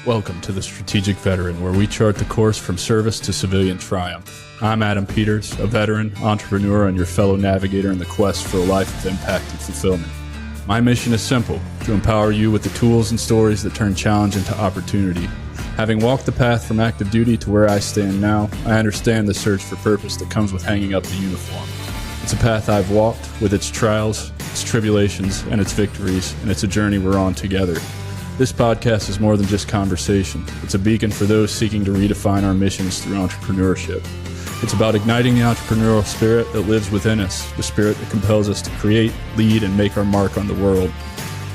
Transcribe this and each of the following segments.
Welcome to the Strategic Veteran, where we chart the course from service to civilian triumph. I'm Adam Peters, a veteran, entrepreneur, and your fellow navigator in the quest for a life of impact and fulfillment. My mission is simple: to empower you with the tools and stories that turn challenge into opportunity. Having walked the path from active duty to where I stand now, I understand the search for purpose that comes with hanging up the uniform. It's a path I've walked, with its trials, its tribulations, and its victories, and it's a journey we're on together. This podcast is more than just conversation. It's a beacon for those seeking to redefine our missions through entrepreneurship. It's about igniting the entrepreneurial spirit that lives within us, the spirit that compels us to create, lead, and make our mark on the world.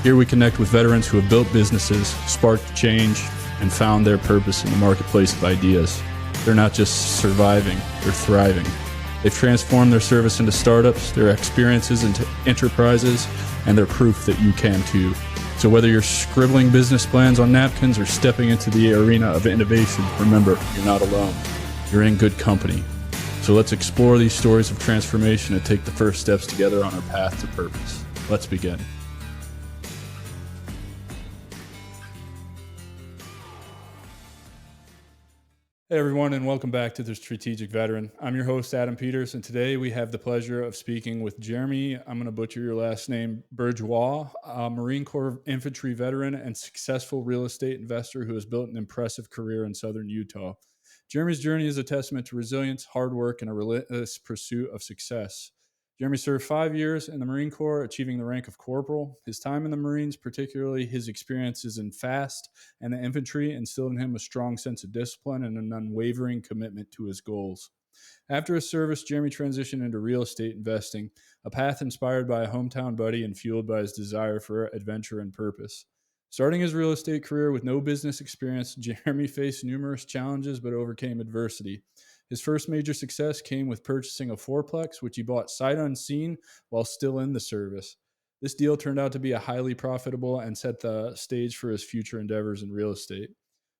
Here we connect with veterans who have built businesses, sparked change, and found their purpose in the marketplace of ideas. They're not just surviving, they're thriving. They've transformed their service into startups, their experiences into enterprises, and they're proof that you can too. So whether you're scribbling business plans on napkins or stepping into the arena of innovation, remember, you're not alone. You're in good company. So let's explore these stories of transformation and take the first steps together on our path to purpose. Let's begin. Hey everyone, and welcome back to the Strategic Veteran. I'm your host, Adam Peters, and today we have the pleasure of speaking with Jeremy, I'm going to butcher your last name, Bourgeois, a Marine Corps infantry veteran and successful real estate investor who has built an impressive career in southern Utah. Jeremy's journey is a testament to resilience, hard work, and a relentless pursuit of success. Jeremy served 5 years in the Marine Corps, achieving the rank of corporal. His time in the Marines, particularly his experiences in FAST and the infantry, instilled in him a strong sense of discipline and an unwavering commitment to his goals. After his service, Jeremy transitioned into real estate investing, a path inspired by a hometown buddy and fueled by his desire for adventure and purpose. Starting his real estate career with no business experience, Jeremy faced numerous challenges but overcame adversity. His first major success came with purchasing a Fourplex, which he bought sight unseen while still in the service. This deal turned out to be a highly profitable and set the stage for his future endeavors in real estate.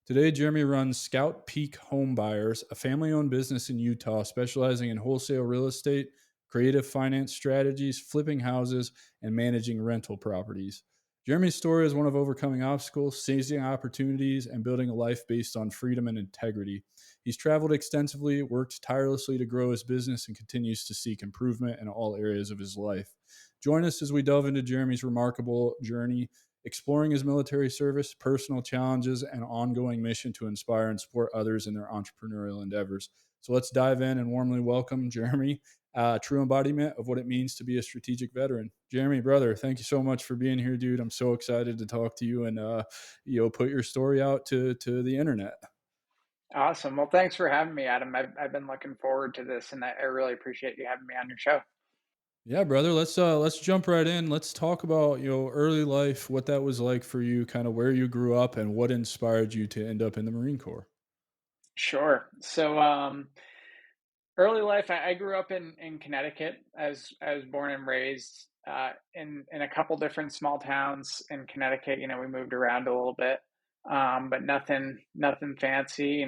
Today, Jeremy runs Scout Peak Home Buyers, a family-owned business in Utah specializing in wholesale real estate, creative finance strategies, flipping houses, and managing rental properties. Jeremy's story is one of overcoming obstacles, seizing opportunities, and building a life based on freedom and integrity. He's traveled extensively, worked tirelessly to grow his business, and continues to seek improvement in all areas of his life. Join us as we delve into Jeremy's remarkable journey, exploring his military service, personal challenges, and ongoing mission to inspire and support others in their entrepreneurial endeavors. So let's dive in and warmly welcome Jeremy, a true embodiment of what it means to be a strategic veteran. Jeremy, brother, thank you so much for being here, dude. I'm so excited to talk to you and put your story out to the internet. Awesome. Well, thanks for having me, Adam. I've been looking forward to this, and I really appreciate you having me on your show. Yeah, brother. Let's jump right in. Let's talk about early life, what that was like for you, kind of where you grew up, and what inspired you to end up in the Marine Corps. Sure. So, early life, I grew up in Connecticut. I was born and raised in a couple different small towns in Connecticut. We moved around a little bit, but nothing fancy.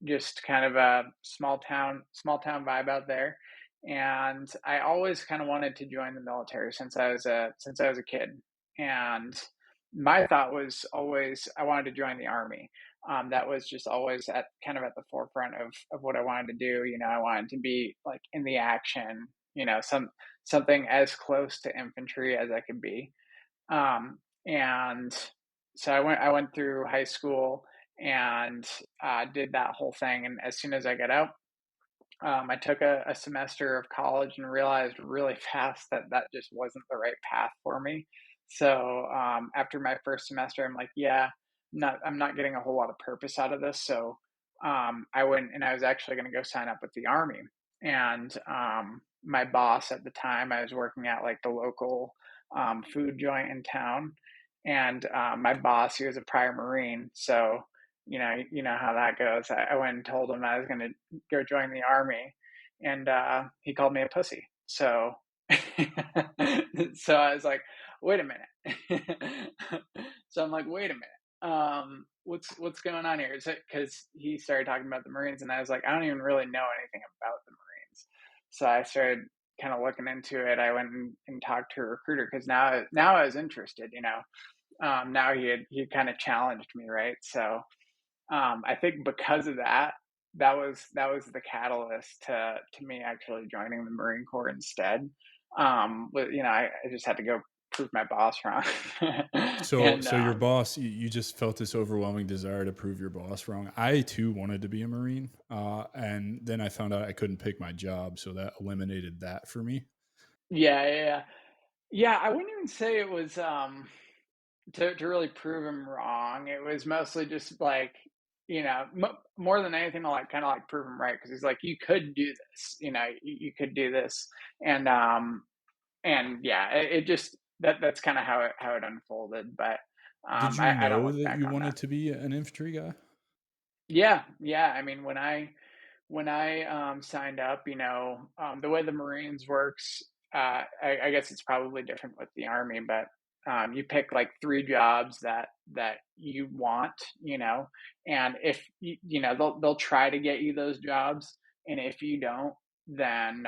Just kind of a small town vibe out there. And I always kind of wanted to join the military since I was a kid. And my thought was always I wanted to join the army. That was just always at kind of at the forefront of what I wanted to do. I wanted to be like in the action. Something as close to infantry as I could be. And so I went through high school and did that whole thing. And as soon as I got out, I took a semester of college and realized really fast that just wasn't the right path for me. So after my first semester, I'm like, yeah, I'm not getting a whole lot of purpose out of this. So I went and I was actually going to go sign up with the army. And my boss at the time, I was working at like the local food joint in town, and my boss, he was a prior Marine, so you know how that goes. I went and told him I was going to go join the army, and he called me a pussy. So, so I was like, wait a minute. So I'm like, wait a minute. What's going on here? Is it because he started talking about the Marines, and I was like, I don't even really know anything about the Marines. So I started kind of looking into it. I went and talked to a recruiter because now I was interested. now he kind of challenged me, right? So I think because of that, that was the catalyst to me actually joining the Marine Corps instead. But I just had to go prove my boss wrong, So, and so your boss, you just felt this overwhelming desire to prove your boss wrong. I too wanted to be a Marine, and then I found out I couldn't pick my job, so that eliminated that for me. yeah, yeah, yeah. Yeah, I wouldn't even say it was to really prove him wrong. It was mostly just like more than anything to like kind of like prove him right because he's like you could do this, you could do this, and yeah, it just that's kind of how it unfolded. But Did you I don't know look that back you on that. wanted to be an infantry guy? Yeah, yeah. I mean, when I signed up, the way the Marines works, I guess it's probably different with the Army, but you pick like three jobs that you want, and if they'll try to get you those jobs, and if you don't, then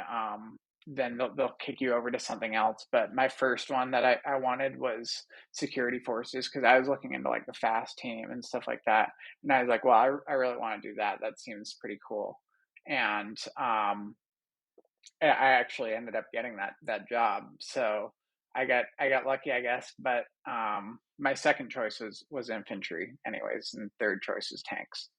then they'll kick you over to something else. But my first one that I wanted was security forces because I was looking into like the fast team and stuff like that, and I was like, well, I really want to do that. That seems pretty cool. And I actually ended up getting that job. So I got lucky, I guess. But my second choice was infantry, anyways, and third choice was tanks.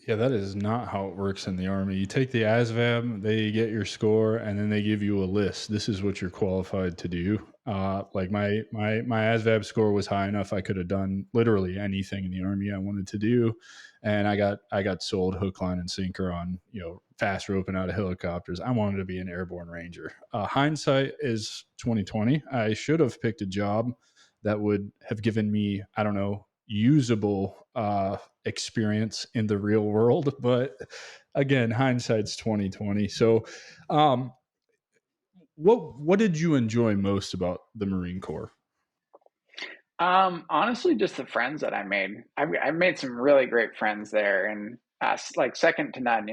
Yeah, that is not how it works in the army. You take the ASVAB, they get your score, and then they give you a list. This is what you're qualified to do. Like my ASVAB score was high enough I could have done literally anything in the army I wanted to do, and I got sold hook, line, and sinker on fast roping out of helicopters. I wanted to be an airborne ranger. Hindsight is 2020. I should have picked a job that would have given me, I don't know, usable experience in the real world. But again, hindsight's 2020. So, um, what did you enjoy most about the Marine Corps? Honestly, just the friends that I made. I made some really great friends there, and like second to none,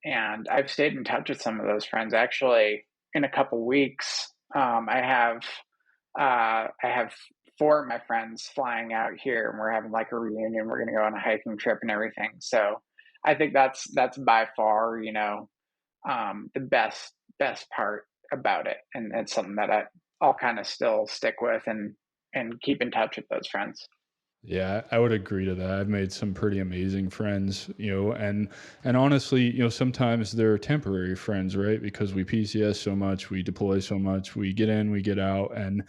And I've stayed in touch with some of those friends. Actually, in a couple weeks, I have four of my friends flying out here, and we're having like a reunion. We're going to go on a hiking trip and everything. So I think that's by far, the best part about it, and it's something that I'll kind of still stick with and keep in touch with those friends. Yeah, I would agree to that. I've made some pretty amazing friends, and honestly, sometimes they're temporary friends, right? Because we PCS so much, we deploy so much, we get in, we get out, and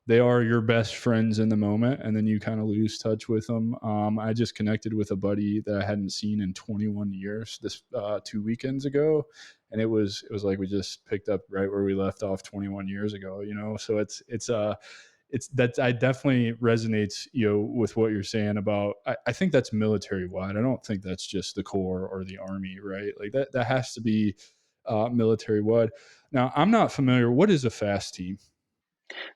they are your best friends in the moment, and then you kind of lose touch with them. I just connected with a buddy that I hadn't seen in 21 years this 2 weekends ago, and it was like we just picked up right where we left off 21 years ago. So it's that I definitely resonates, with what you're saying about. I think that's military wide. I don't think that's just the Corps or the Army, right? Like that has to be military wide. Now, I'm not familiar. What is a fast team?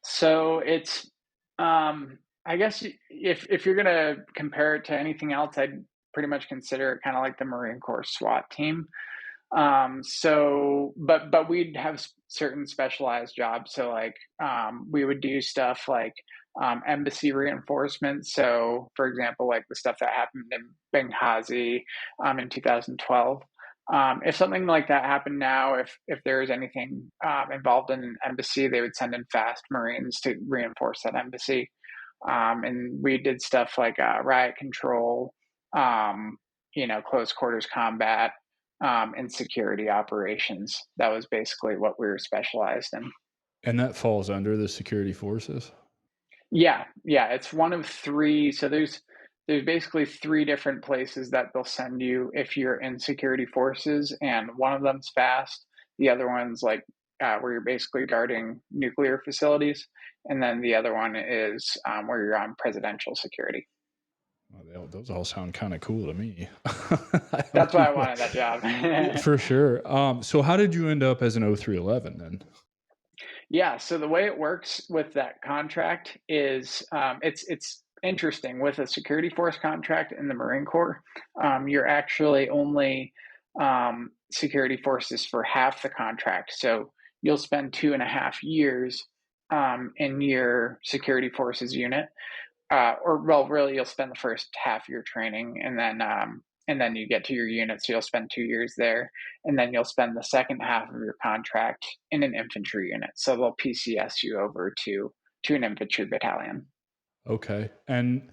So it's, I guess if you're gonna compare it to anything else, I'd pretty much consider it kind of like the Marine Corps SWAT team. But we'd have certain specialized jobs. So like, we would do stuff like embassy reinforcement. So for example, like the stuff that happened in Benghazi in 2012. If something like that happened now, if there was anything involved in an embassy, they would send in fast Marines to reinforce that embassy. And we did stuff like riot control, close quarters combat, and security operations. That was basically what we were specialized in. And that falls under the security forces. Yeah, yeah, it's one of three. So there's basically three different places that they'll send you if you're in security forces, and one of them's fast. The other one's like where you're basically guarding nuclear facilities, and then the other one is where you're on presidential security. Well, those all sound kind of cool to me. I That's don't why I even, wanted that job. for sure. So how did you end up as an 0311 then? Yeah, so the way it works with that contract is it's interesting with a security force contract in the Marine Corps. You're actually only security forces for half the contract, so you'll spend 2.5 years in your security forces unit, or well, really, you'll spend the first half of your training, and then you get to your unit, so you'll spend 2 years there, and then you'll spend the second half of your contract in an infantry unit. So they'll PCS you over to an infantry battalion. Okay. And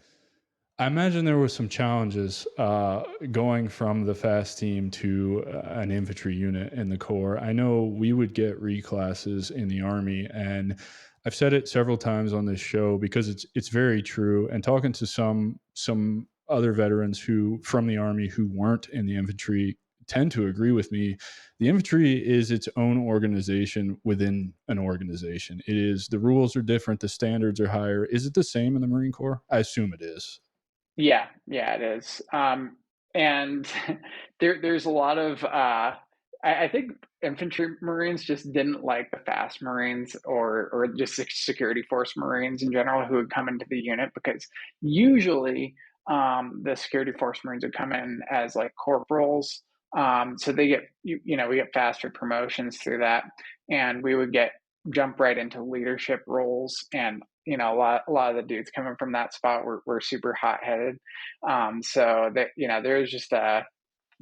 I imagine there were some challenges going from the fast team to an infantry unit in the Corps. I know we would get reclasses in the Army, and I've said it several times on this show because it's very true. And talking to some other veterans who from the Army who weren't in the infantry tend to agree with me. The infantry is its own organization within an organization. It is the rules are different, the standards are higher. Is it the same in the Marine Corps? I assume it is. Yeah, yeah, it is. And there's a lot of I think infantry Marines just didn't like the fast Marines or just security force Marines in general who would come into the unit because usually the security force Marines would come in as like corporals. So they get we get faster promotions through that, and we would get jump right into leadership roles, and a lot of the dudes coming from that spot were super hot headed. So that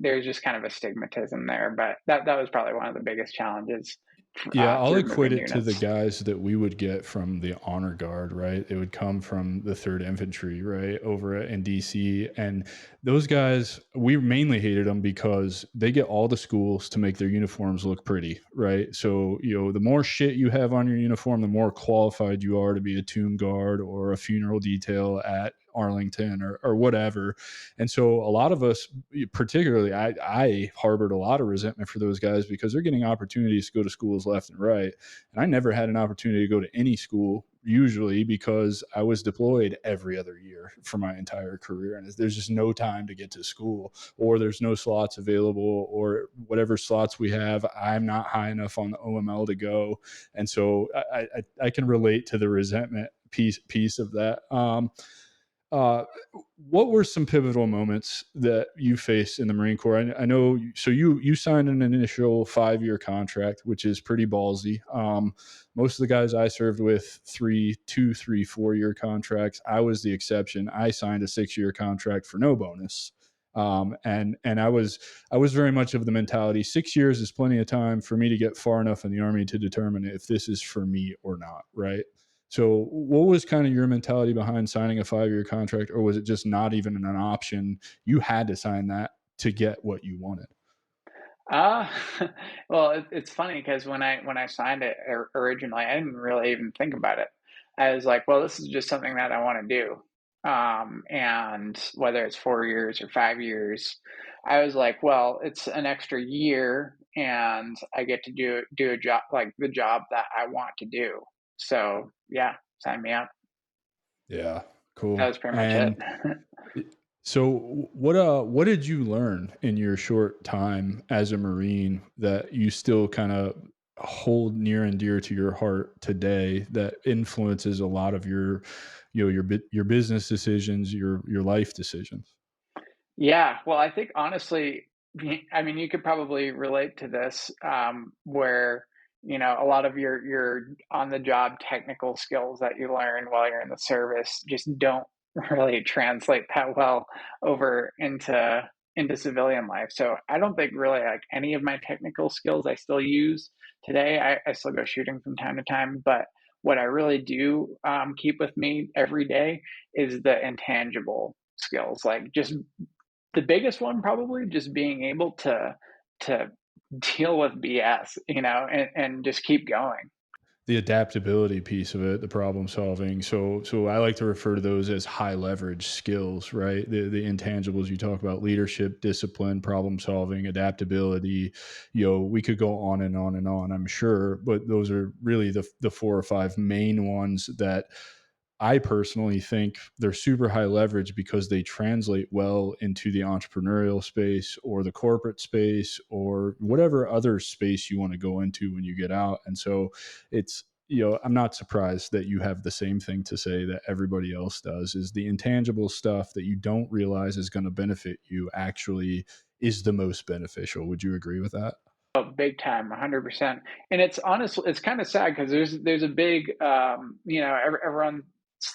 there's just kind of a stigmatism there, but that was probably one of the biggest challenges Yeah, I'll through equate moving it to the units. guys that we would get from the honor guard, right? It would come from the 3rd Infantry, right, over in DC. And those guys, we mainly hated them because they get all the schools to make their uniforms look pretty, right? So, the more shit you have on your uniform, the more qualified you are to be a tomb guard or a funeral detail at Arlington or whatever. And so a lot of us, particularly I harbored a lot of resentment for those guys because they're getting opportunities to go to schools left and right. And I never had an opportunity to go to any school, usually because I was deployed every other year for my entire career. And there's just no time to get to school, or there's no slots available, or whatever slots we have, I'm not high enough on the OML to go. And so I can relate to the resentment piece of that. Uh, what were some pivotal moments that you faced in the Marine Corps? I know, so you signed an initial 5-year contract, which is pretty ballsy. Most of the guys I served with 4-year contracts. I was the exception. I signed a 6-year contract for no bonus. And I was very much of the mentality 6 years is plenty of time for me to get far enough in the Army to determine if this is for me or not, right? So, what was kind of your mentality behind signing a 5-year contract, or was it just not even an option? You had to sign that to get what you wanted. Uh, well, it's funny because when I signed it originally, I didn't really even think about it. I was like, well, this is just something that I want to do. And whether it's 4 years or 5 years, I was like, well, it's an extra year, and I get to do a job like the job that I want to do. So yeah, sign me up. Yeah, That cool. was pretty much it. And so, what did you learn in your short time as a Marine that you still kind of hold near and dear to your heart today that influences a lot of your business decisions, your life decisions? Yeah, well, I think honestly, I mean, you could probably relate to this, where a lot of your on the job technical skills that you learn while you're in the service just don't really translate that well over into civilian life. So I don't think really like any of my technical skills I still use today. I still go shooting from time to time, but what I really do keep with me every day is the intangible skills, like just the biggest one probably just being able to deal with BS, and just keep going. The adaptability piece of it, the problem solving. So I like to refer to those as high leverage skills, right? The intangibles you talk about: leadership, discipline, problem solving, adaptability. We could go on and on and on, I'm sure, but those are really the 4 or 5 main ones that I personally think they're super high leverage because they translate well into the entrepreneurial space or the corporate space or whatever other space you want to go into when you get out. And so I'm not surprised that you have the same thing to say that everybody else does, is the intangible stuff that you don't realize is going to benefit you actually is the most beneficial. Would you agree with that? Oh, big time, 100%. And it's honestly, it's kind of sad because there's a big, everyone's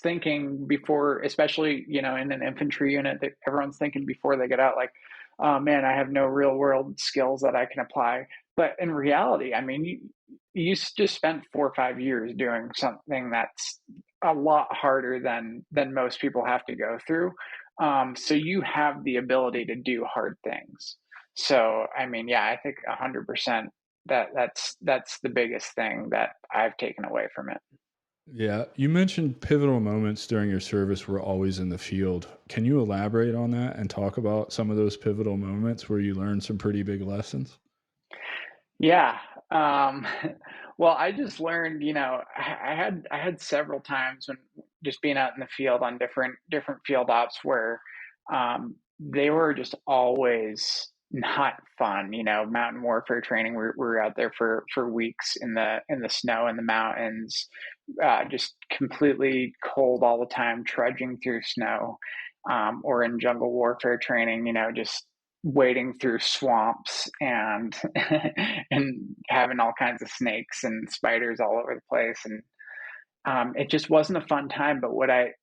thinking before, especially in an infantry unit, that everyone's thinking before they get out, like, oh man, I have no real world skills that I can apply. But in reality, I mean, just spent 4 or 5 years doing something that's a lot harder than most people have to go through. So you have the ability to do hard things. So, I mean, yeah, I think 100% that's the biggest thing that I've taken away from it. Yeah, you mentioned pivotal moments during your service were always in the field. Can you elaborate on that and talk about some of those pivotal moments where you learned some pretty big lessons? Yeah. Um, well, I just learned, I had several times when just being out in the field on different field ops where they were just always not fun. Mountain warfare training. We were out there for weeks in the snow in the mountains, just completely cold all the time, trudging through snow, or in jungle warfare training. Just wading through swamps and and having all kinds of snakes and spiders all over the place, and it just wasn't a fun time. But what I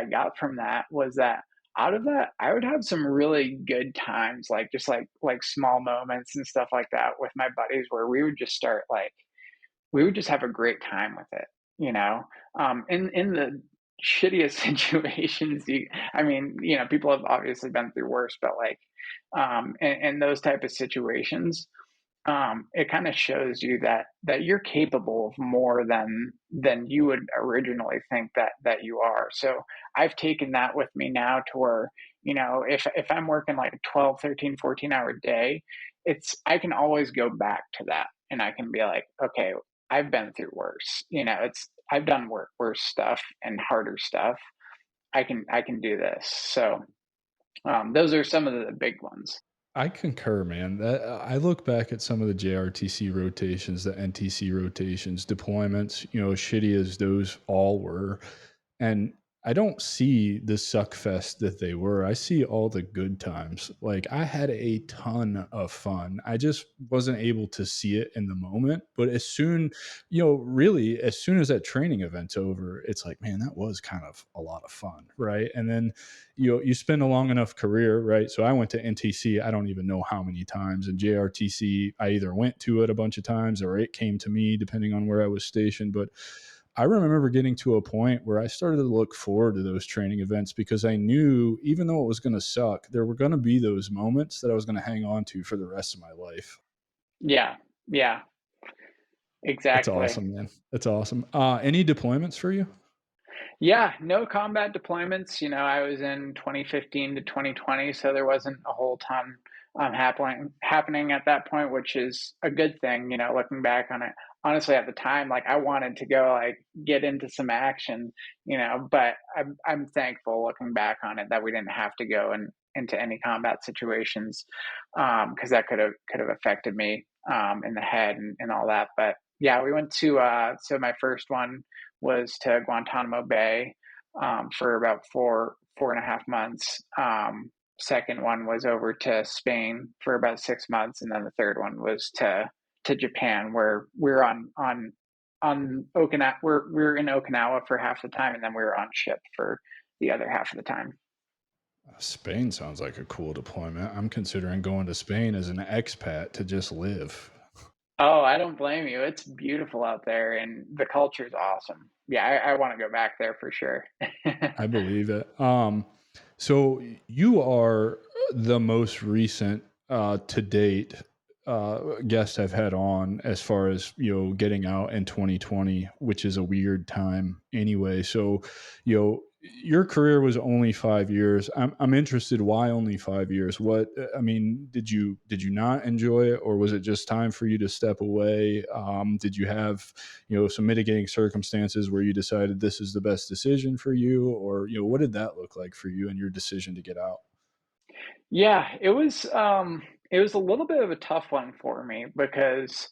got from that was that out of that I would have some really good times, like just like small moments and stuff like that with my buddies, where we would just have a great time with it, you know? In the shittiest situations, I mean, people have obviously been through worse, but like, in those type of situations, it kind of shows you that you're capable of more than you would originally think that you are. So I've taken that with me now to where, if I'm working like a 12, 13, 14 hour day, I can always go back to that, and I can be like, okay, I've been through worse. I've done worse stuff and harder stuff. I can do this. So those are some of the big ones. I concur, man. That I look back at some of the JRTC rotations, the NTC rotations, deployments, as shitty as those all were. And I don't see the suck fest that they were. I see all the good times. Like I had a ton of fun. I just wasn't able to see it in the moment. But as soon, really, as soon as that training event's over, it's like, man, that was kind of a lot of fun. Right. And then, you spend a long enough career, right? So I went to NTC, I don't even know how many times. And JRTC, I either went to it a bunch of times or it came to me, depending on where I was stationed. But I remember getting to a point where I started to look forward to those training events because I knew even though it was going to suck, there were going to be those moments that I was going to hang on to for the rest of my life. Yeah, yeah, That's exactly. awesome, man. That's awesome. Any deployments for you? Yeah, no combat deployments. I was in 2015 to 2020, so there wasn't a whole ton happening at that point, which is a good thing. Looking back on it, honestly, at the time, like I wanted to go like get into some action. But I'm thankful looking back on it that we didn't have to go into any combat situations, because that could have affected me in the head and all that. But yeah, we went to so my first one was to Guantanamo Bay, for about 4.5 months. Second one was over to Spain for about 6 months, and then the third one was to Japan, where we're on Okinawa. We're in Okinawa for half the time, and then we were on ship for the other half of the time. Spain sounds like a cool deployment. I'm considering going to Spain as an expat to just live. Oh, I don't blame you. It's beautiful out there, and the culture's awesome. Yeah, I want to go back there for sure. I believe it. So you are the most recent to date guest I've had on as far as getting out in 2020, which is a weird time anyway. So your career was only 5 years. I'm interested. Why only 5 years? What I mean, did you not enjoy it, or was it just time for you to step away? Did you have some mitigating circumstances where you decided this is the best decision for you, or what did that look like for you and your decision to get out? Yeah, it was a little bit of a tough one for me because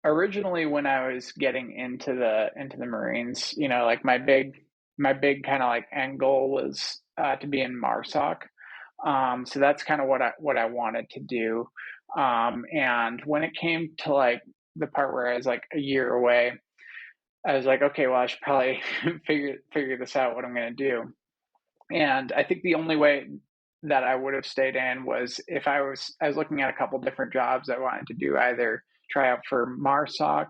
originally when I was getting into the Marines, like my big kind of like end goal was to be in MARSOC. So that's kind of what I wanted to do. And when it came to like the part where I was like a year away, I was like, okay, well, I should probably figure this out, what I'm going to do. And I think the only way that I would have stayed in was if I was looking at a couple different jobs I wanted to do, either try out for MARSOC,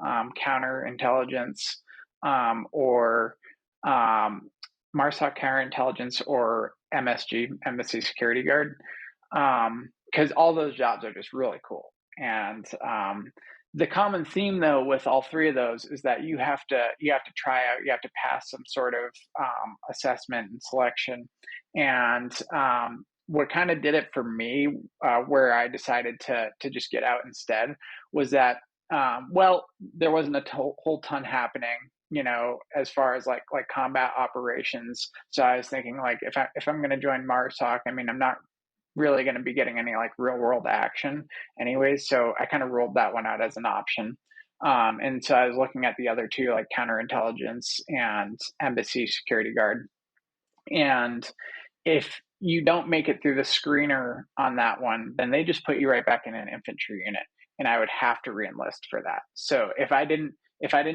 counterintelligence, or um, MARSOC counterintelligence, or MSG, embassy security guard, because all those jobs are just really cool. And the common theme, though, with all three of those is that you have to try out, you have to pass some sort of assessment and selection. And what kind of did it for me, where I decided to just get out instead, was that well, there wasn't a whole ton happening, as far as like combat operations. So I was thinking, like, if I'm going to join MARSOC, I mean, I'm not really going to be getting any like real world action anyways. So I kind of ruled that one out as an option. And so I was looking at the other two, like counterintelligence and embassy security guard. And if you don't make it through the screener on that one, then they just put you right back in an infantry unit, and I would have to reenlist for that. So if I didn't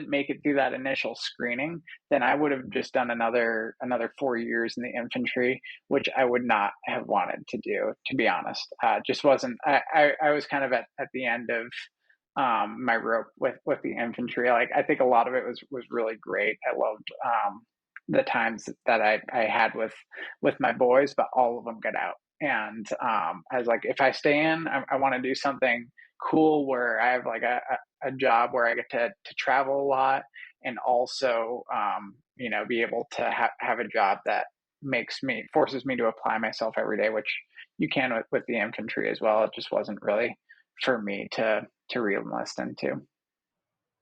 make it through that initial screening, then I would have just done another 4 years in the infantry, which I would not have wanted to do, to be honest. Just wasn't. I was kind of at the end of my rope with the infantry. Like, I think a lot of it was really great. I loved the times that I had with my boys, but all of them got out. And I was like, if I stay in, I want to do something cool where I have like a job where I get to travel a lot, and also be able to have a job that forces me to apply myself every day, which you can with the infantry as well. It just wasn't really for me to re-enlist into.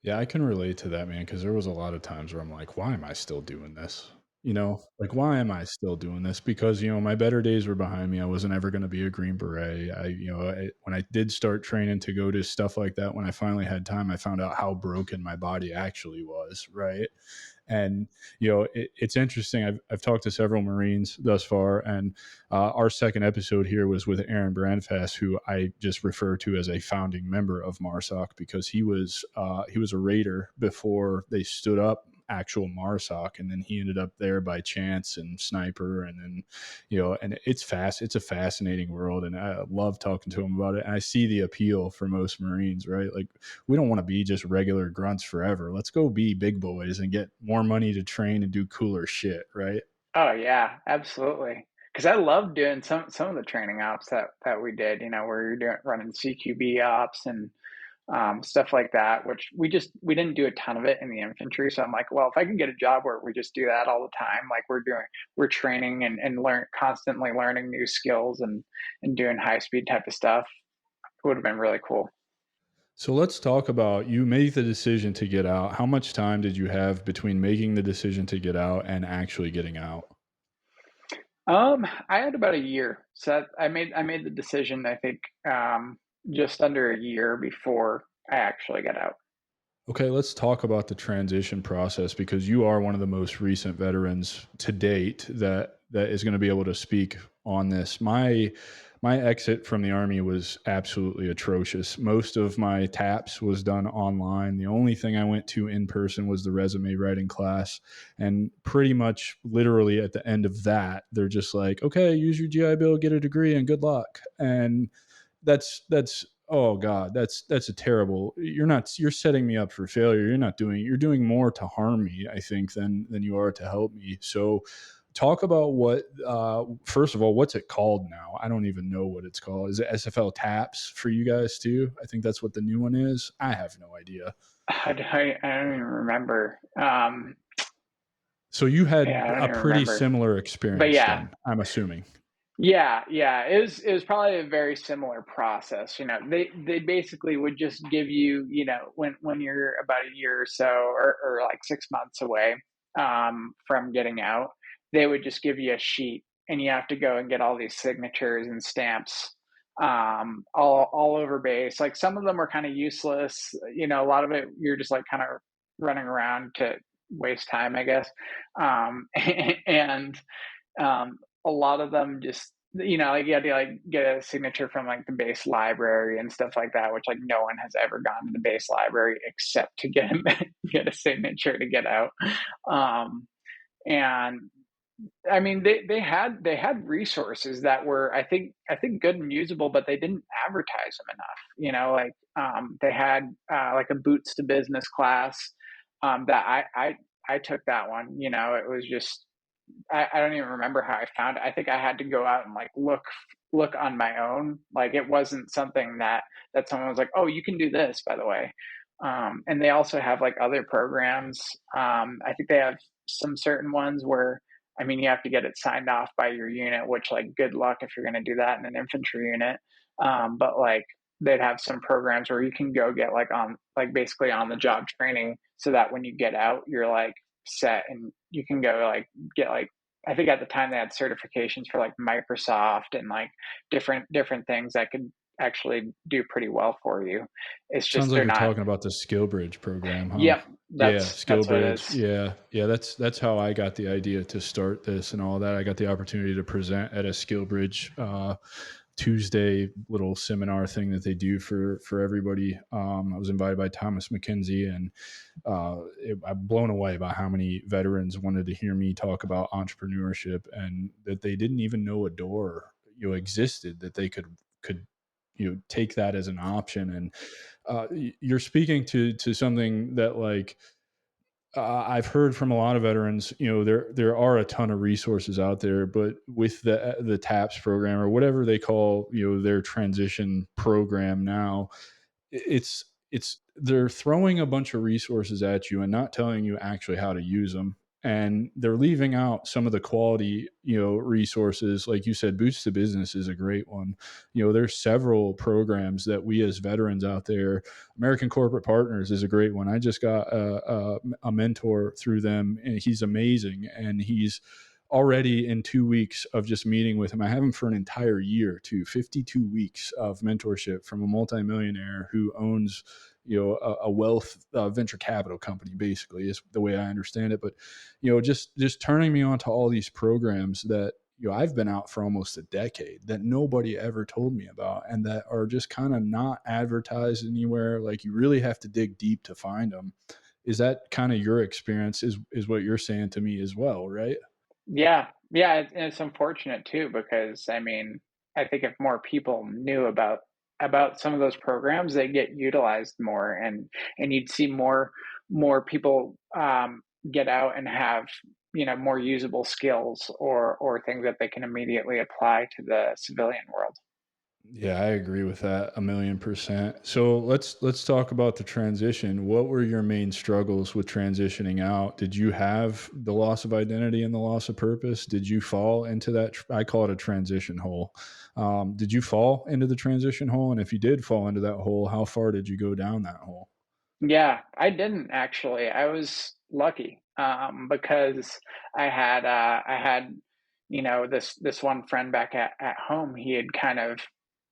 Yeah, I can relate to that, man, because there was a lot of times where I'm like, "Why am I still doing this?" You know? Like, "Why am I still doing this?" Because, my better days were behind me. I wasn't ever gonna be a Green Beret. When I did start training to go to stuff like that, when I finally had time, I found out how broken my body actually was, right? And it's interesting. I've talked to several Marines thus far, and our second episode here was with Aaron Brandfast, who I just refer to as a founding member of MARSOC because he was a raider before they stood up actual MARSOC, and then he ended up there by chance and sniper, and then and it's a fascinating world, and I love talking to him about it. And I see the appeal for most Marines, right? Like, we don't want to be just regular grunts forever. Let's go be big boys and get more money to train and do cooler shit, right? Oh yeah, absolutely. Because I love doing some of the training ops that we did. Where you're doing running CQB ops and stuff like that. Which we didn't do a ton of it in the infantry. So I'm like, well, if I can get a job where we just do that all the time, like we're training and constantly learning new skills and doing high speed type of stuff, it would have been really cool. So let's talk about, you made the decision to get out. How much time did you have between making the decision to get out and actually getting out? I had about a year. So I made the decision, I think, just under a year before I actually got out. Okay, let's talk about the transition process because you are one of the most recent veterans to date that is going to be able to speak on this. My exit from the army was absolutely atrocious. Most of my taps was done online. The only thing I went to in person was the resume writing class, and pretty much literally at the end of that, they're just like, "Okay, use your GI Bill, get a degree, and good luck." And that's oh god, that's a terrible, you're setting me up for failure. You're doing more to harm me, I think, than you are to help me. So talk about what, first of all, what's it called now? I don't even know what it's called. Is it SFL taps for you guys too? I think that's what the new one is. I have no idea. I don't even remember. So you Yeah, had I don't a even pretty remember. similar But experience yeah, then, I'm assuming. yeah. It was probably a very similar process. They basically would just give you, when you're about a year or so, or like 6 months away from getting out, they would just give you a sheet, and you have to go and get all these signatures and stamps, all over base. Like, some of them are kind of useless. A lot of it you're just like kind of running around to waste time, I guess. And a lot of them just like you had to like get a signature from like the base library and stuff like that, which like no one has ever gone to the base library except to get get a signature to get out. Um, and I mean, they had resources that were I think good and usable, but they didn't advertise them enough. Like they had like a boots to business class that I took that one. It was just I don't even remember how I found it. I think I had to go out and like look on my own. Like it wasn't something that someone was like, "Oh, you can do this, by the way." And they also have like other programs. I think they have some certain ones where I mean you have to get it signed off by your unit, which like good luck if you're going to do that in an infantry unit. But like they'd have some programs where you can go get like basically on the job training so that when you get out, you're like set and you can go like get like I think at the time they had certifications for like Microsoft and like different things that could actually do pretty well for you. It's Sounds just like they're you're not. talking about the Skill Bridge program, huh? Yep, Yeah, Skill that's what it Bridge. is. Yeah, yeah. That's how I got the idea to start this and all that. I got the opportunity to present at a Skill Bridge Tuesday little seminar thing that they do for everybody. I was invited by Thomas McKenzie, and I'm blown away by how many veterans wanted to hear me talk about entrepreneurship and that they didn't even know a door existed that they could take that as an option. And you're speaking to something that like I've heard from a lot of veterans. There are a ton of resources out there, but with the TAPS program or whatever they call their transition program now, it's they're throwing a bunch of resources at you and not telling you actually how to use them, and they're leaving out some of the quality resources. Like you said, boots to business is a great one. There's several programs that we as veterans out there. American Corporate Partners is a great one. I just got a mentor through them, and he's amazing, and he's already in 2 weeks of just meeting with him. I have him for an entire year too, 52 weeks of mentorship from a multimillionaire who owns, a wealth venture capital company, basically is the way I understand it. But, just turning me on to all these programs that, I've been out for almost a decade that nobody ever told me about and that are just kind of not advertised anywhere. Like you really have to dig deep to find them. Is that kind of your experience is what you're saying to me as well, right? Yeah, yeah, and it's unfortunate too because I mean, I think if more people knew about some of those programs, they get utilized more, and you'd see more people get out and have more usable skills or things that they can immediately apply to the civilian world. Yeah, I agree with that 1,000,000%. So let's talk about the transition. What were your main struggles with transitioning out? Did you have the loss of identity and the loss of purpose? Did you fall into that? I call it a transition hole. Did you fall into the transition hole? And if you did fall into that hole, how far did you go down that hole? Yeah, I didn't actually. I was lucky because I had this one friend back at home. He had kind of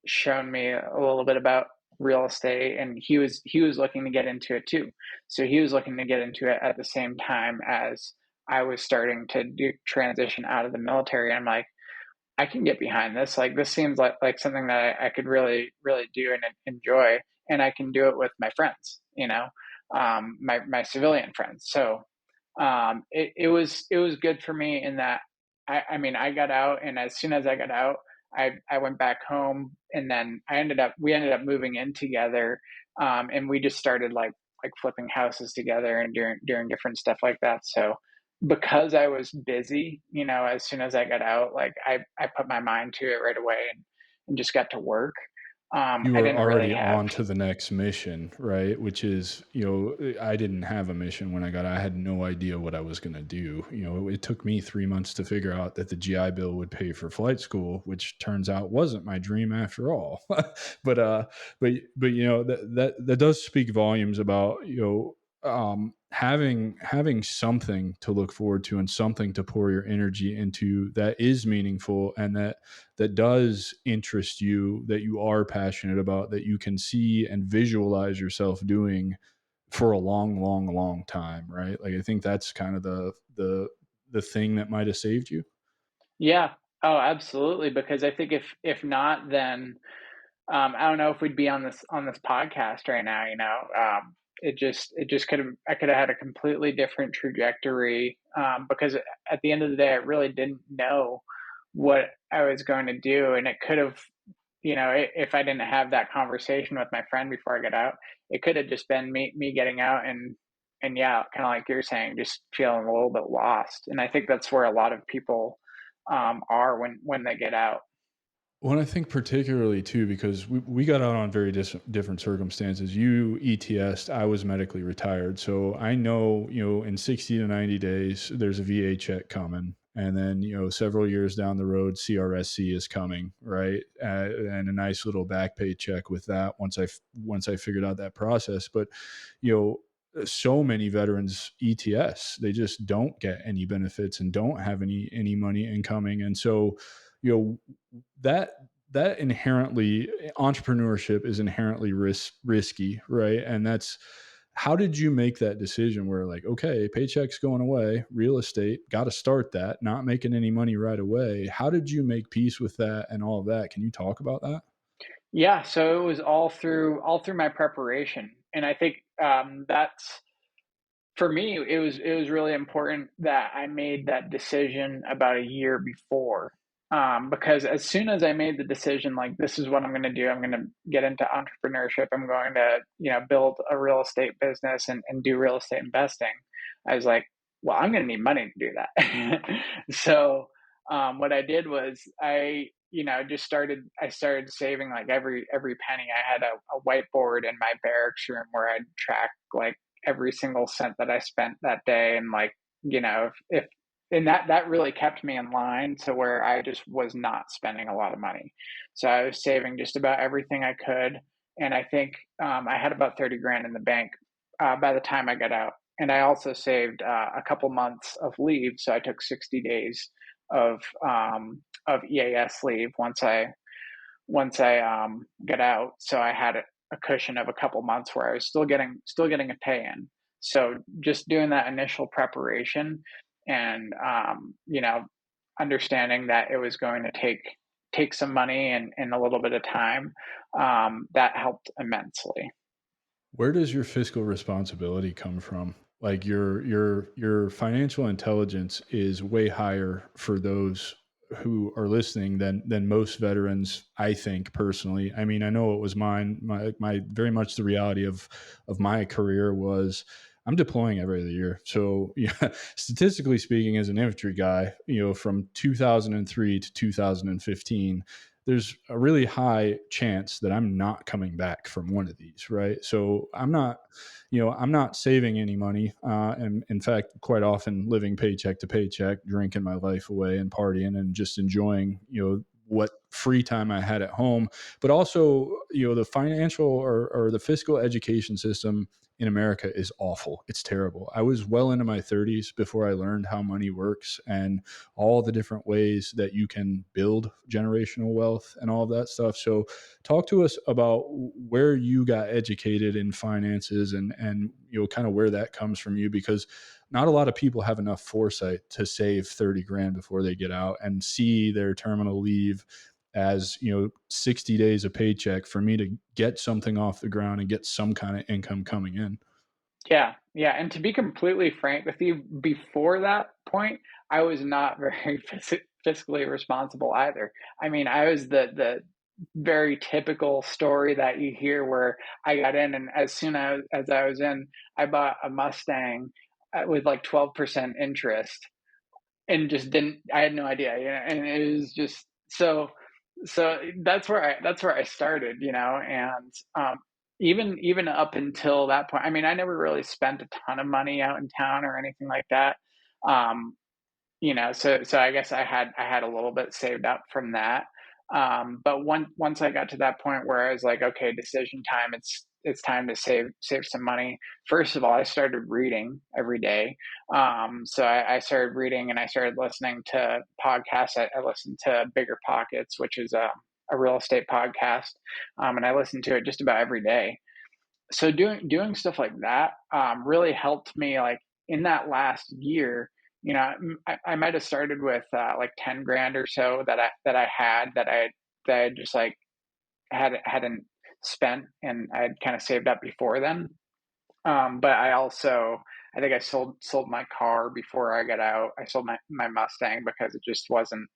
shown me a little bit about real estate, and he was looking to get into it too. So he was looking to get into it at the same time as I was starting to do transition out of the military. I'm like, I can get behind this. Like this seems like something that I could really do and enjoy, and I can do it with my friends. My civilian friends. So it was good for me in that I mean I got out, and as soon as I got out, I went back home, and then we ended up moving in together, and we just started like flipping houses together and doing different stuff like that. So because I was busy, as soon as I got out, like I put my mind to it right away and just got to work. You I were didn't really already have. on to the next mission, right? Which is, I didn't have a mission when I had no idea what I was going to do. It took me 3 months to figure out that the GI Bill would pay for flight school, which turns out wasn't my dream after all. but, but, that does speak volumes about, having something to look forward to and something to pour your energy into that is meaningful and that does interest you, that you are passionate about, that you can see and visualize yourself doing for a long, long, long time, right? Like I think that's kind of the thing that might have saved you. Yeah. Oh, absolutely. Because I think if not, then I don't know if we'd be on this podcast right now. It just could have I could have had a completely different trajectory, because at the end of the day, I really didn't know what I was going to do, and it could have, if I didn't have that conversation with my friend before I got out, it could have just been me getting out and yeah, kind of like you're saying, just feeling a little bit lost. And I think that's where a lot of people are when they get out. Well, I think particularly too, because we got out on very different circumstances. You ETS'd, I was medically retired. So I know, in 60 to 90 days, there's a VA check coming. And then, several years down the road, CRSC is coming, right? And a nice little back pay check with that once I figured out that process. But, you so many veterans ETS, they just don't get any benefits and don't have any money incoming. And so, you know, that that inherently entrepreneurship is inherently risky, right? And that's how did you make that decision where like, okay, paycheck's going away, real estate, got to start that, not making any money right away. How did you make peace with that and all of that? Can you talk about that? Yeah, so it was all through my preparation, and I think that's for me. It was really important that I made that decision about a year before, because as soon as I made the decision, like this is what I'm going to do, I'm going to get into entrepreneurship. I'm going to build a real estate business and do real estate investing. I was like, well, I'm going to need money to do that. So what I did was just I started saving like every penny. I had a whiteboard in my barracks room where I'd track like every single cent that I spent that day, and like if and that really kept me in line to where I just was not spending a lot of money. So I was saving just about everything I could, and I think I had about 30 grand in the bank by the time I got out. And I also saved a couple months of leave, so I took 60 days of EAS leave once I got out. So I had a cushion of a couple months where I was still getting a pay in. So just doing that initial preparation and understanding that it was going to take some money and a little bit of time, that helped immensely. Where does your fiscal responsibility come from? Like your financial intelligence is way higher for those who are listening than most veterans, I think personally. I mean, I know it was mine. My very much the reality of my career was I'm deploying every other year. So yeah, statistically speaking, as an infantry guy, from 2003 to 2015, there's a really high chance that I'm not coming back from one of these, right? So I'm not saving any money, and in fact, quite often living paycheck to paycheck, drinking my life away and partying and just enjoying, what free time I had at home. But also, the financial or the fiscal education system in America is awful. It's terrible. I was well into my 30s before I learned how money works and all the different ways that you can build generational wealth and all of that stuff. So talk to us about where you got educated in finances and kind of where that comes from you, because not a lot of people have enough foresight to save 30 grand before they get out and see their terminal leave as 60 days of paycheck for me to get something off the ground and get some kind of income coming in. Yeah, yeah, and to be completely frank with you, before that point, I was not very fiscally responsible either. I mean, I was the very typical story that you hear where I got in, and as soon as I was in, I bought a Mustang with like 12% interest, and just didn't. I had no idea, and it was just so that's where I started, and even up until that point, I mean, I never really spent a ton of money out in town or anything like that. Um, so I guess I had a little bit saved up from that. But once I got to that point where I was like, okay, decision time, it's time to save some money. First of all, I started reading every day. So I started reading and I started listening to podcasts. I listened to Bigger Pockets, which is a real estate podcast, and I listened to it just about every day. So doing stuff like that really helped me, like in that last year, I might have started with like 10 grand or so that I had that I just like hadn't spent, and I'd kind of saved up before then. But I think I sold my car before I got out. I sold my Mustang because it just wasn't,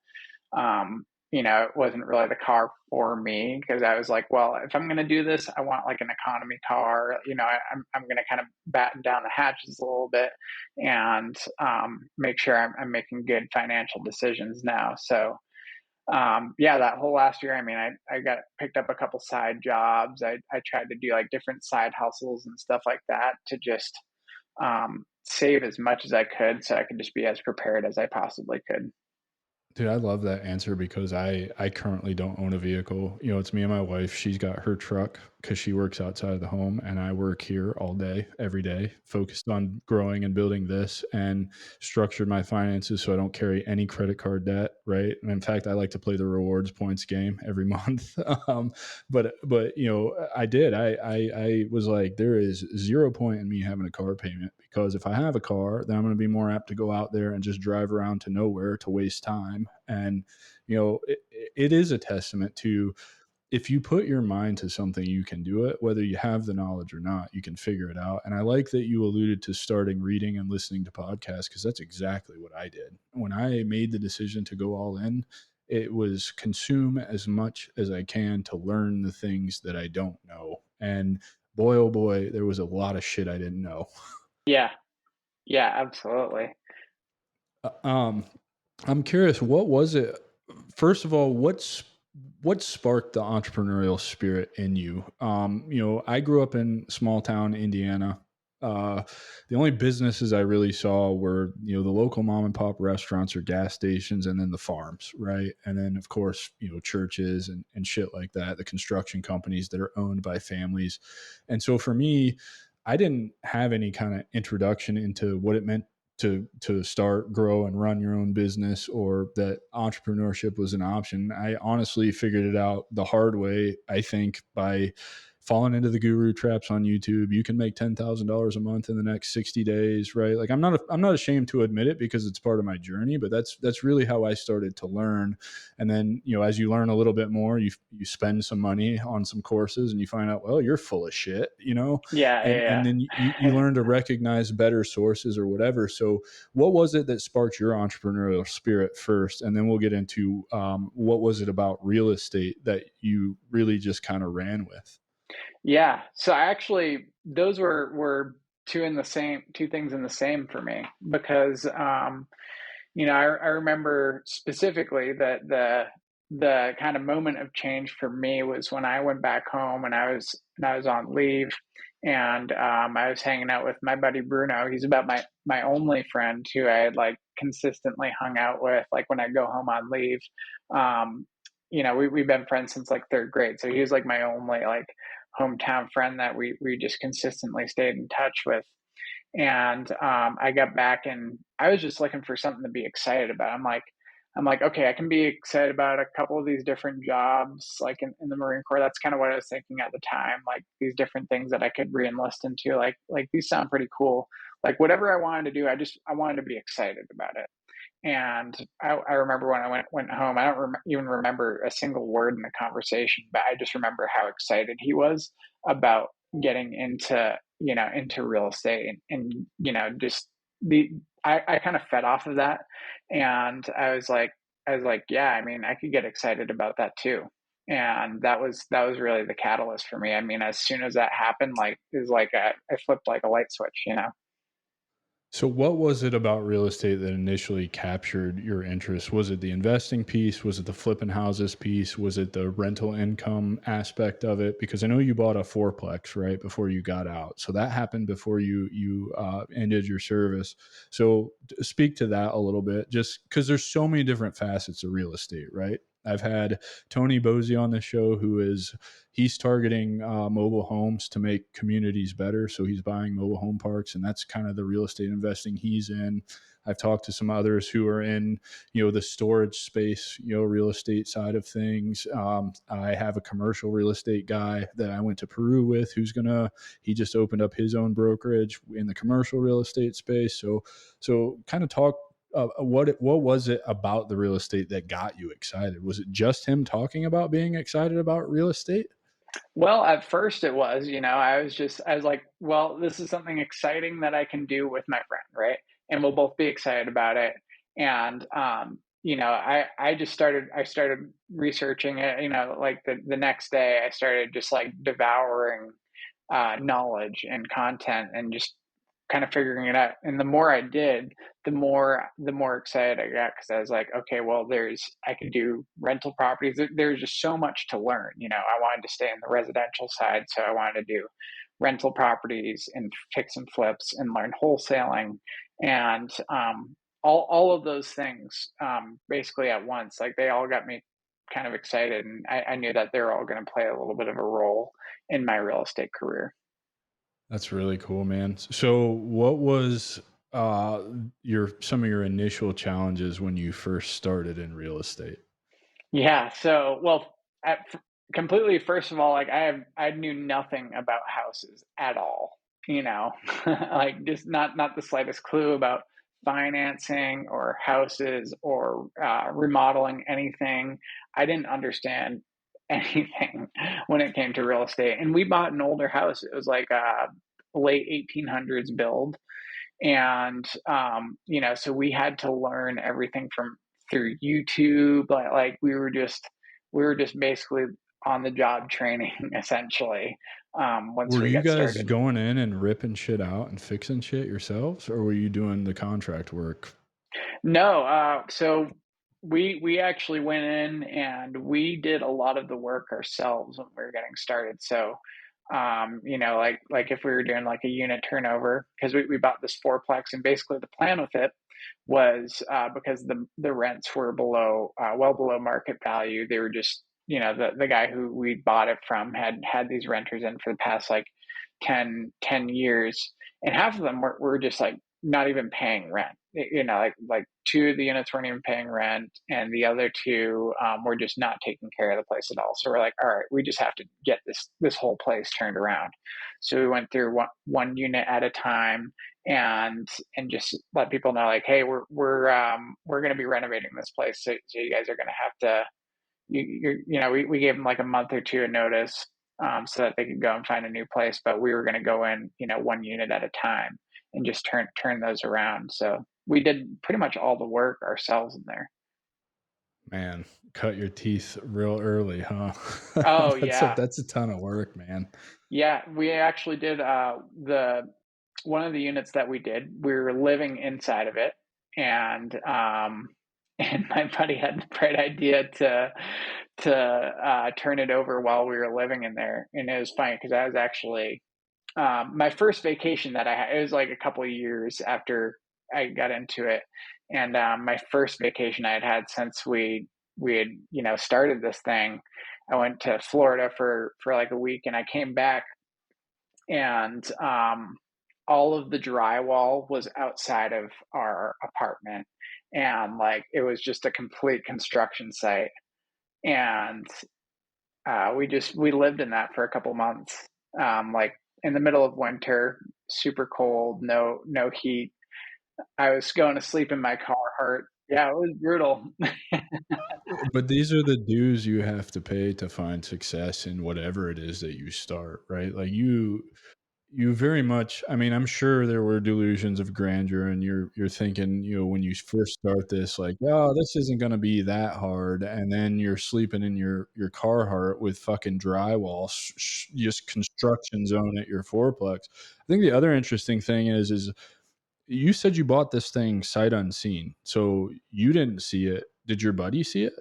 it wasn't really the car for me, because I was like, well, if I'm going to do this, I want like an economy car. I'm going to kind of batten down the hatches a little bit and make sure I'm making good financial decisions now. So, yeah, that whole last year, I mean, I got picked up a couple side jobs. I tried to do like different side hustles and stuff like that to just save as much as I could so I could just be as prepared as I possibly could. Dude, I love that answer because I currently don't own a vehicle. You know, it's me and my wife. She's got her truck because she works outside of the home, and I work here all day, every day, focused on growing and building this, and structured my finances so I don't carry any credit card debt, right? And in fact, I like to play the rewards points game every month. But you know, I did. I was like, there is 0 point in me having a car payment, because if I have a car, then I'm going to be more apt to go out there and just drive around to nowhere to waste time. And you know, it is a testament to, if you put your mind to something, you can do it, whether you have the knowledge or not, you can figure it out. And I like that you alluded to starting reading and listening to podcasts, because that's exactly what I did. When I made the decision to go all in, it was consume as much as I can to learn the things that I don't know. And boy, oh boy, there was a lot of shit I didn't know. Yeah, yeah, absolutely. Uh, Um, I'm curious, what was it? First of all, what sparked the entrepreneurial spirit in you? You know, I grew up in small town Indiana. Uh, the only businesses I really saw were, you know, the local mom and pop restaurants or gas stations, and then the farms, right? And then, of course, you know, churches and shit like that, the construction companies that are owned by families. And so for me, I didn't have any kind of introduction into what it meant to start, grow, and run your own business, or that entrepreneurship was an option. I honestly figured it out the hard way, I think, by falling into the guru traps on YouTube. You can make $10,000 a month in the next 60 days, right? Like I'm not ashamed to admit it because it's part of my journey, but that's really how I started to learn. And then, you know, as you learn a little bit more, you spend some money on some courses and you find out, well, you're full of shit, you know? Yeah, And yeah, then you yeah. learn to recognize better sources or whatever. So what was it that sparked your entrepreneurial spirit first, and then we'll get into what was it about real estate that you really just kind of ran with? Yeah. So I actually, those were two things in the same for me, because I remember specifically that the kind of moment of change for me was when I went back home, and I was on leave, and I was hanging out with my buddy Bruno. He's about my only friend who I had like consistently hung out with, like when I go home on leave. Um, we've been friends since like third grade, so he was like my only like hometown friend that we just consistently stayed in touch with. And I got back, and I was just looking for something to be excited about. I'm like, okay, I can be excited about a couple of these different jobs, like in the Marine Corps. That's kind of what I was thinking at the time, like these different things that I could re-enlist into. Like these sound pretty cool. Like whatever I wanted to do, I wanted to be excited about it. And I remember when I went home, I don't even remember a single word in the conversation, but I just remember how excited he was about getting into real estate, and just the I kind of fed off of that, and I was like, yeah, I mean, I could get excited about that too. And that was really the catalyst for me. I mean, as soon as that happened, like is like I flipped like a light switch. So what was it about real estate that initially captured your interest? Was it the investing piece? Was it the flipping houses piece? Was it the rental income aspect of it? Because I know you bought a fourplex right before you got out, so that happened before you ended your service. So speak to that a little bit, just because there's so many different facets of real estate, right? I've had Tony Bozy on the show, who is he's targeting mobile homes to make communities better. So he's buying mobile home parks, and that's kind of the real estate investing he's in. I've talked to some others who are in, you know, the storage space, you know, real estate side of things. I have a commercial real estate guy that I went to Peru with, he just opened up his own brokerage in the commercial real estate space. So kind of talk what was it about the real estate that got you excited? Was it just him talking about being excited about real estate? Well, at first it was, I was like, well, this is something exciting that I can do with my friend, right? And we'll both be excited about it. And I started researching it, like the next day I started just like devouring knowledge and content and just kind of figuring it out. And the more I did, the more excited I got because I was like, okay, well, I could do rental properties. There's just so much to learn. I wanted to stay in the residential side, so I wanted to do rental properties and fix and flips and learn wholesaling and all of those things basically at once. Like they all got me kind of excited, and I knew that they're all going to play a little bit of a role in my real estate career. That's really cool, man. So, what was uh, your some of your initial challenges when you first started in real estate? Yeah. So, well, completely. First of all, like I knew nothing about houses at all. Like just not the slightest clue about financing or houses or remodeling anything. I didn't understand anything when it came to real estate. And we bought an older house. It was like a late 1800s build, and so we had to learn everything from through YouTube. Like we were just basically on the job training essentially once Were we you got guys started. going in and ripping shit out and fixing shit yourselves, or were you doing the contract work? No, so we actually went in and we did a lot of the work ourselves when we were getting started. So, like if we were doing like a unit turnover, because we bought this fourplex, and basically the plan with it was because the rents were well below market value. They were just the guy who we bought it from had these renters in for the past like 10 years, and half of them were just like not even paying rent. Like two of the units weren't even paying rent, and the other two were just not taking care of the place at all. So we're like, all right, we just have to get this whole place turned around. So we went through one unit at a time, and just let people know like, hey, we're going to be renovating this place, so you guys are going to have to we gave them like a month or two of notice, so that they could go and find a new place. But we were going to go in, one unit at a time and just turn those around. So we did pretty much all the work ourselves in there. Man, cut your teeth real early, huh? Oh That's a yeah, that's a ton of work, man. yeah. We actually did the one of the units that we did. We were living inside of it, and and my buddy had the bright idea to turn it over while we were living in there. And it was funny because I was actually my first vacation that I had. It was like a couple of years after I got into it, and my first vacation I had had since we had started this thing. I went to Florida for like a week, and I came back, and all of the drywall was outside of our apartment, and like it was just a complete construction site. And we lived in that for a couple months, like in the middle of winter, super cold, no heat. I was going to sleep in my car hurt. Yeah, it was brutal. But these are the dues you have to pay to find success in whatever it is that you start, right? Like you very much, I mean, I'm sure there were delusions of grandeur and you're thinking, when you first start this like, "Oh, this isn't gonna be that hard," and then you're sleeping in your Carhartt with fucking drywall, just construction zone at your fourplex. I think the other interesting thing is you said you bought this thing sight unseen, so you didn't see it. Did your buddy see it?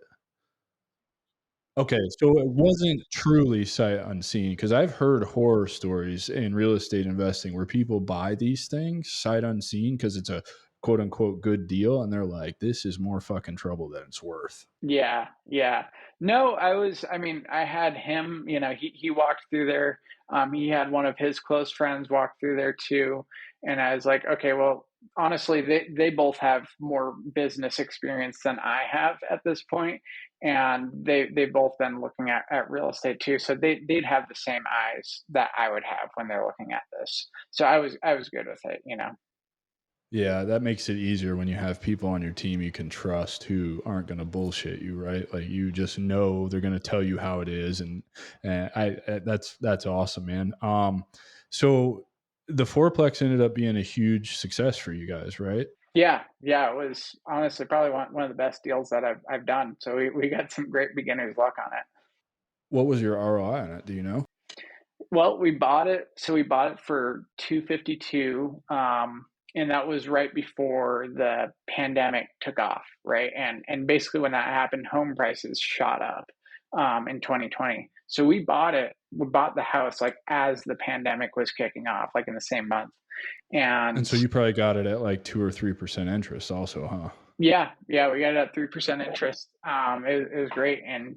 Okay, so it wasn't truly sight unseen because I've heard horror stories in real estate investing where people buy these things sight unseen because it's a quote unquote good deal, and they're like, "This is more fucking trouble than it's worth." Yeah, yeah. No, I mean, I had him, he walked through there. He had one of his close friends walk through there too. And I was like, okay, well, honestly, they both have more business experience than I have at this point. And they've both been looking at real estate too. So they'd have the same eyes that I would have when they're looking at this. So I was good with it. Yeah, that makes it easier when you have people on your team you can trust who aren't gonna bullshit you, right? Like, you just know they're gonna tell you how it is, and that's awesome, man. So the fourplex ended up being a huge success for you guys, right? Yeah, yeah, it was honestly probably one of the best deals that I've done. So we got some great beginner's luck on it. What was your ROI on it? Do you know? Well, we bought it. So we bought it for 252, and that was right before the pandemic took off, right? And basically when that happened, home prices shot up in 2020. So we bought it. We bought the house like as the pandemic was kicking off, like in the same month. And And so you probably got it at like 2 or 3% interest also, huh? yeah, yeah, we got it at 3% interest. It was great, and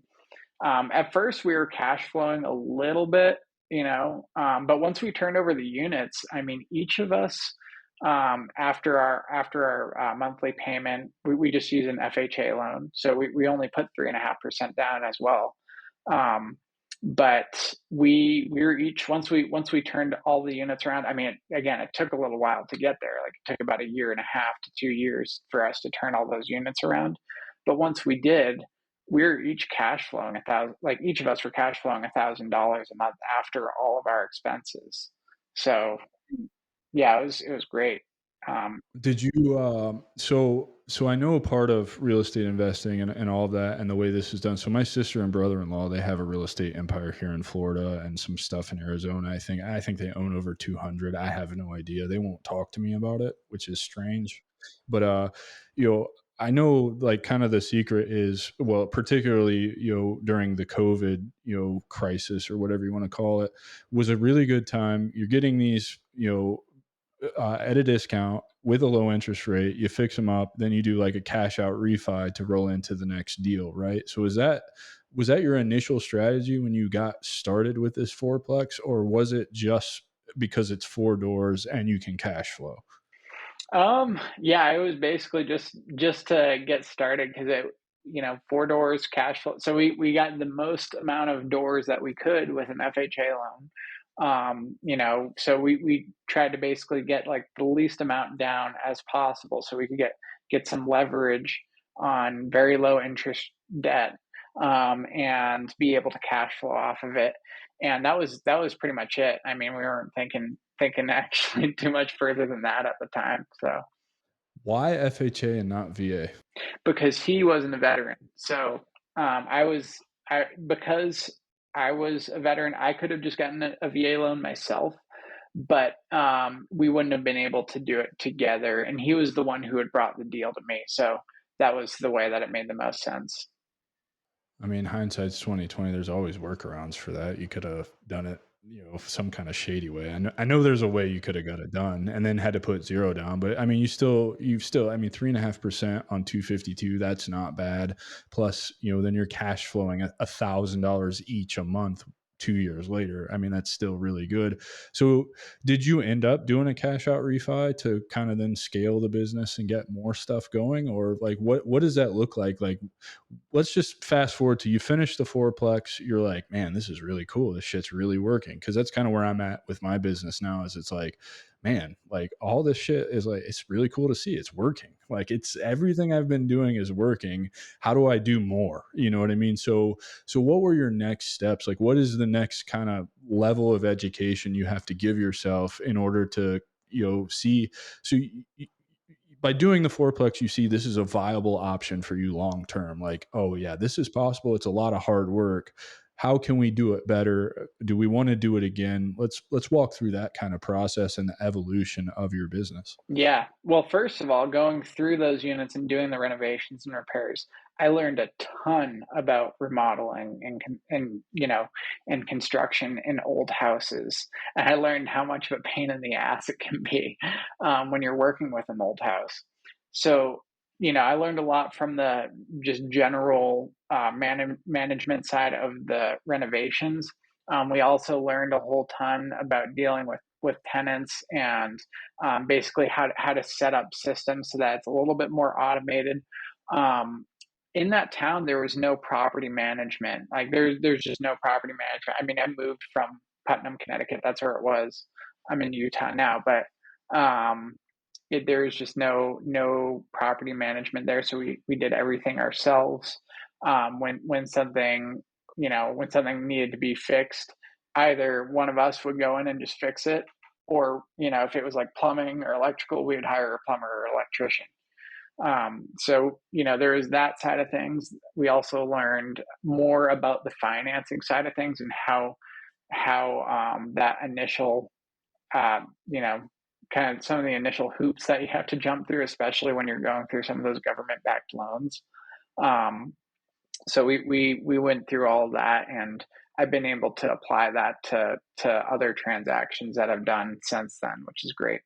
at first, we were cash flowing a little bit, but once we turned over the units, I mean, each of us, after our monthly payment, we just use an FHA loan, so we only put 3.5% down as well. Um, but we were each once we turned all the units around. I mean, again, it took a little while to get there. Like it took about a year and a half to 2 years for us to turn all those units around. But once we did, we're each cash flowing a thousand, like each of us were cash flowing $1,000 a month after all of our expenses. So yeah, it was great. Um, Did you so I know part of real estate investing and all of that and the way this is done. So my sister and brother-in-law, they have a real estate empire here in Florida and some stuff in Arizona. I think they own over 200. I have no idea. They won't talk to me about it, which is strange. But you know, I know like kind of the secret is, well, particularly, during the COVID, crisis or whatever you want to call it, was a really good time. You're getting these, at a discount with a low interest rate. You fix them up, then you do like a cash out refi to roll into the next deal, right? So was that your initial strategy when you got started with this fourplex, or was it just because it's four doors and you can cash flow? yeah, it was basically just to get started because four doors cash flow. So we got the most amount of doors that we could with an FHA loan. So we tried to basically get like the least amount down as possible so we could get some leverage on very low interest debt, and be able to cash flow off of it. And that was pretty much it. I mean, we weren't thinking actually too much further than that at the time. So Why FHA and not VA? because he wasn't a veteran, so I was I because I was a veteran, I could have just gotten a VA loan myself, but we wouldn't have been able to do it together. And he was the one who had brought the deal to me, so that was the way that it made the most sense. I mean, hindsight's 2020. There's always workarounds for that. You could have done it, some kind of shady way. I know there's a way you could have got it done, and then had to put zero down. But I mean, I mean, 3.5% on 252. That's not bad. Plus, then you're cash flowing $1,000 each a month. 2 years later, I mean, that's still really good. So, did you end up doing a cash out refi to kind of then scale the business and get more stuff going, or like what does that look like? Like, let's just fast forward to you finish the fourplex. You're like, man, this is really cool. This shit's really working. Cause that's kind of where I'm at with my business now. Is it's like, man, like all this shit is like, it's really cool to see it's working. Like it's everything I've been doing is working. How do I do more? You know what I mean? So what were your next steps? Like, what is the next kind of level of education you have to give yourself in order to, see? So by doing the fourplex, you see this is a viable option for you long term. Like, oh yeah, this is possible. It's a lot of hard work. How can we do it better? Do we want to do it again? Let's walk through that kind of process and the evolution of your business. Yeah. Well, first of all, going through those units and doing the renovations and repairs, I learned a ton about remodeling and construction in old houses. And I learned how much of a pain in the ass it can be when you're working with an old house. So, I learned a lot from the just general management side of the renovations. We also learned a whole ton about dealing with tenants and basically how to set up systems so that it's a little bit more automated. Um, in that town, there was no property management. Like there's just no property management. I mean, I moved from Putnam, Connecticut. That's where it was. I'm in Utah now, but um, there was just no property management there, so we did everything ourselves. When something, when something needed to be fixed, either one of us would go in and just fix it, or if it was like plumbing or electrical, we would hire a plumber or electrician. So there is that side of things. We also learned more about the financing side of things and how that initial, you know, kind of some of the initial hoops that you have to jump through, especially when you're going through some of those government-backed loans. Um, so we went through all of that, and I've been able to apply that to other transactions that I've done since then, which is great.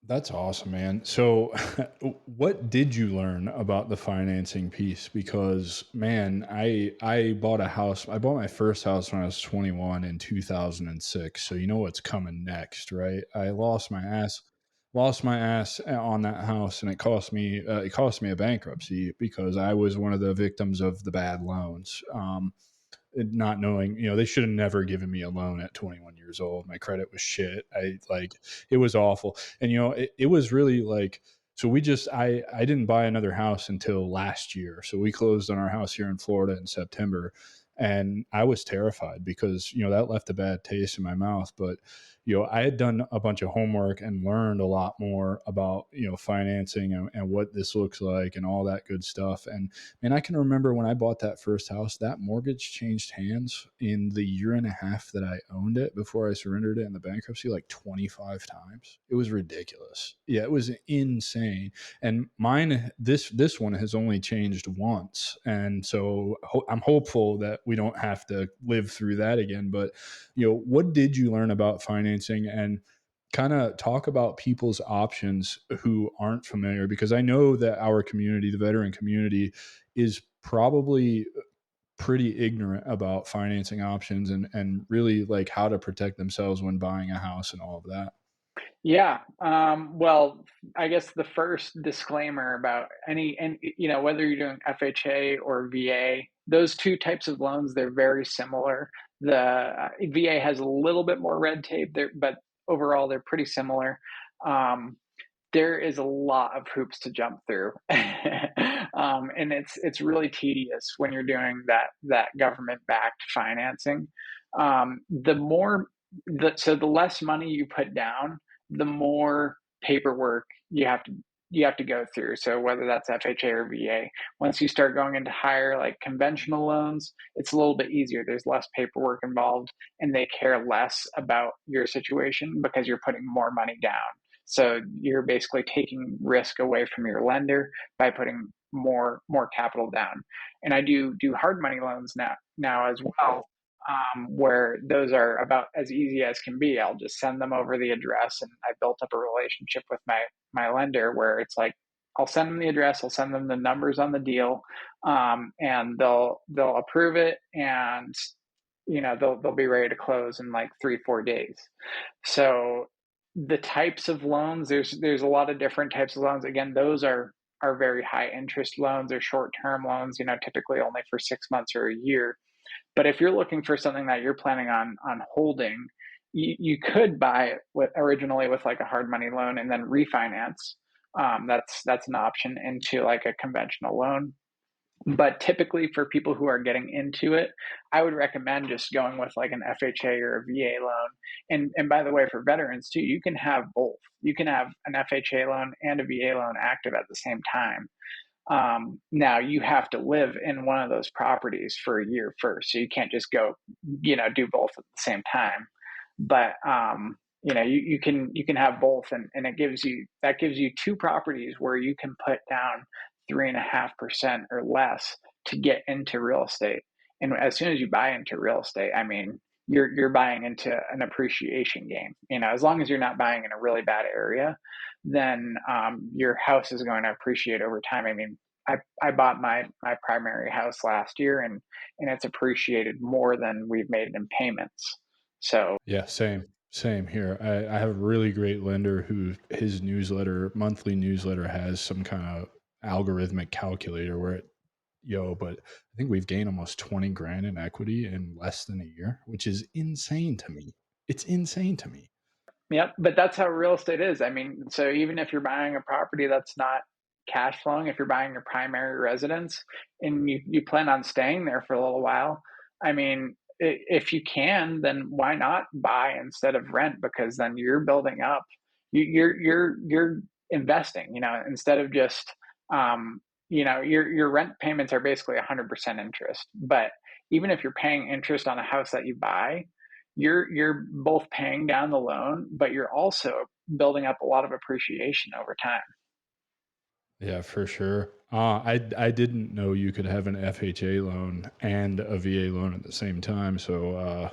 That's awesome, man. So, what did you learn about the financing piece? Because, man, I bought a house. I bought my first house when I was 21 in 2006. So you know what's coming next, right? I lost my ass on that house, and it cost me a bankruptcy because I was one of the victims of the bad loans. Not knowing, they should have never given me a loan at 21 years old. My credit was shit. It was awful. And, it was really like, so I didn't buy another house until last year. So we closed on our house here in Florida in September. And I was terrified because, that left a bad taste in my mouth. But, I had done a bunch of homework and learned a lot more about, financing and what this looks like and all that good stuff. And I can remember when I bought that first house, that mortgage changed hands in the year and a half that I owned it before I surrendered it in the bankruptcy like 25 times. It was ridiculous. Yeah, it was insane. And this one has only changed once. And so I'm hopeful that we don't have to live through that again. But, what did you learn about financing, and kind of talk about people's options who aren't familiar? Because I know that our community, the veteran community, is probably pretty ignorant about financing options and really like how to protect themselves when buying a house and all of that. Yeah. Well, I guess the first disclaimer about any, and whether you're doing FHA or VA, those two types of loans, they're very similar. The VA has a little bit more red tape there, but overall they're pretty similar. Um, there is a lot of hoops to jump through, and it's really tedious when you're doing that government backed financing. The more the less money you put down, the more paperwork you have to go through. So whether that's FHA or VA, once you start going into higher like conventional loans, it's a little bit easier. There's less paperwork involved, and they care less about your situation because you're putting more money down. So you're basically taking risk away from your lender by putting more capital down. And I do hard money loans now as well, where those are about as easy as can be. I'll just send them over the address, and I built up a relationship with my lender where it's like I'll send them the address, I'll send them the numbers on the deal, and they'll approve it, and they'll be ready to close in like 3-4 days. So the types of loans, there's a lot of different types of loans. Again, those are very high interest loans or short term loans, typically only for 6 months or a year. But if you're looking for something that you're planning on holding, you could buy it originally with like a hard money loan and then refinance. That's an option into like a conventional loan. But typically, for people who are getting into it, I would recommend just going with like an FHA or a VA loan. And by the way, for veterans too, you can have both. You can have an FHA loan and a VA loan active at the same time. Now you have to live in one of those properties for a year first, so you can't just go, do both at the same time. But you can have both, and that gives you two properties where you can put down 3.5% or less to get into real estate. And as soon as you buy into real estate, I mean, you're buying into an appreciation game. As long as you're not buying in a really bad area, then your house is going to appreciate over time. I mean, I bought my primary house last year, and it's appreciated more than we've made in payments. So Yeah, same here. I have a really great lender who his monthly newsletter has some kind of algorithmic calculator where but I think we've gained almost 20 grand in equity in less than a year, which is insane to me. It's insane to me. Yep, but that's how real estate is. I mean, so even if you're buying a property that's not cash flowing, if you're buying your primary residence and you plan on staying there for a little while, I mean, if you can, then why not buy instead of rent? Because then you're building up, you're investing, instead of just, um, your rent payments are basically 100% interest. But even if you're paying interest on a house that you buy, you're both paying down the loan, but you're also building up a lot of appreciation over time. Yeah, for sure. I didn't know you could have an FHA loan and a VA loan at the same time. So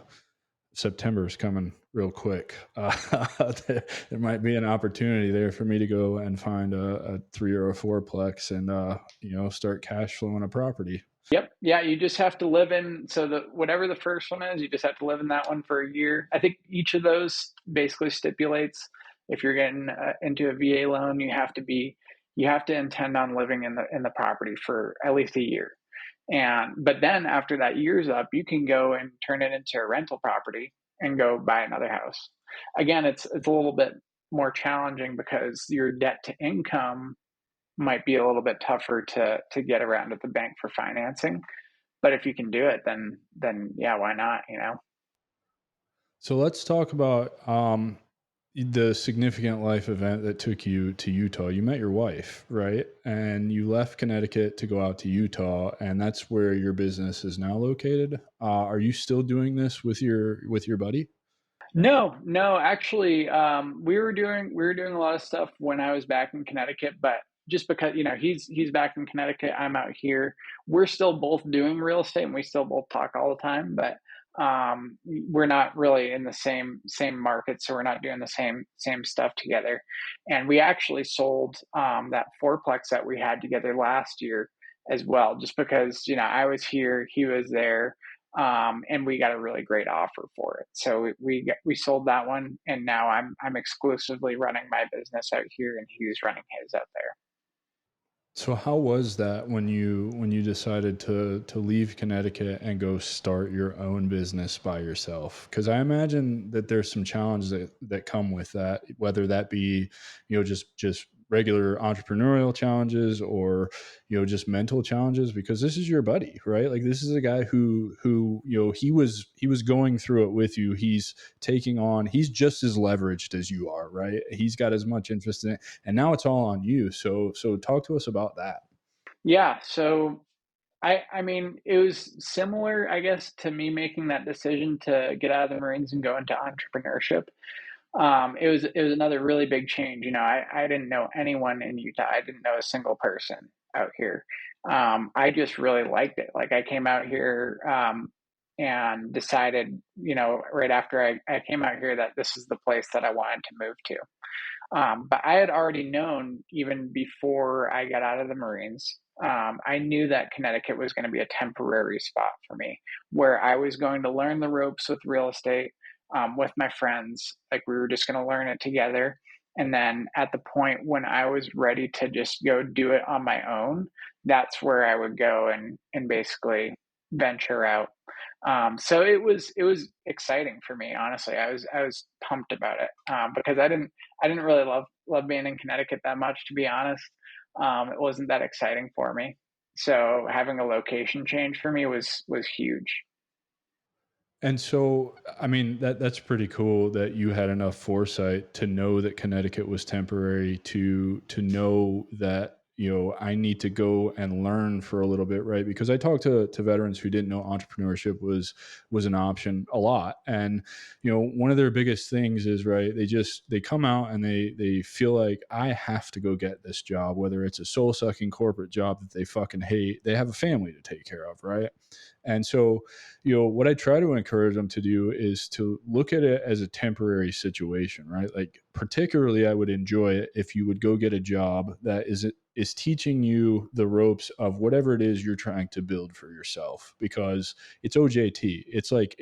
September is coming real quick. There might be an opportunity there for me to go and find a three or a fourplex and start cash flowing a property. Yep. Yeah, you just have to live in, so the whatever the first one is, you just have to live in that one for a year. I think each of those basically stipulates if you're getting into a VA loan, you have to intend on living in the property for at least a year. And but then after that year's up, you can go and turn it into a rental property and go buy another house. Again, it's a little bit more challenging because your debt to income might be a little bit tougher to get around at the bank for financing. But if you can do it, then yeah, why not? So let's talk about the significant life event that took you to Utah. You met your wife, right? And you left Connecticut to go out to Utah, and that's where your business is now located. Are you still doing this with your buddy? No, no, actually, we were doing a lot of stuff when I was back in Connecticut, but just because he's back in Connecticut, I'm out here. We're still both doing real estate, and we still both talk all the time, but we're not really in the same market, so we're not doing the same stuff together. And we actually sold that fourplex that we had together last year as well, just because I was here, he was there, and we got a really great offer for it. So we sold that one, and now I'm exclusively running my business out here, and he's running his out there. So how was that when you decided to leave Connecticut and go start your own business by yourself? Because I imagine that there's some challenges that come with that, whether that be just regular entrepreneurial challenges or just mental challenges. Because this is your buddy, right? Like this is a guy who he was going through it with you. He's just as leveraged as you are, right? He's got as much interest in it, and now it's all on you. So talk to us about that. Yeah. So I mean, it was similar, I guess, to me making that decision to get out of the Marines and go into entrepreneurship. It was another really big change. I didn't know anyone in Utah. I didn't know a single person out here. I just really liked it. Like I came out here and decided, right after I came out here that this is the place that I wanted to move to. But I had already known even before I got out of the Marines. I knew that Connecticut was going to be a temporary spot for me where I was going to learn the ropes with real estate with my friends. Like we were just going to learn it together. And then at the point when I was ready to just go do it on my own, that's where I would go and basically venture out. So it was exciting for me, honestly. I was pumped about it because I didn't really love being in Connecticut that much, to be honest. It wasn't that exciting for me. So having a location change for me was huge. And so, I mean, that's pretty cool that you had enough foresight to know that Connecticut was temporary, to know that, I need to go and learn for a little bit, right? Because I talked to veterans who didn't know entrepreneurship was an option a lot. And, one of their biggest things is, right, they come out and they feel like I have to go get this job, whether it's a soul-sucking corporate job that they fucking hate. They have a family to take care of, right? And so, what I try to encourage them to do is to look at it as a temporary situation, right? Like, particularly, I would enjoy it if you would go get a job that is teaching you the ropes of whatever it is you're trying to build for yourself, because it's OJT. It's like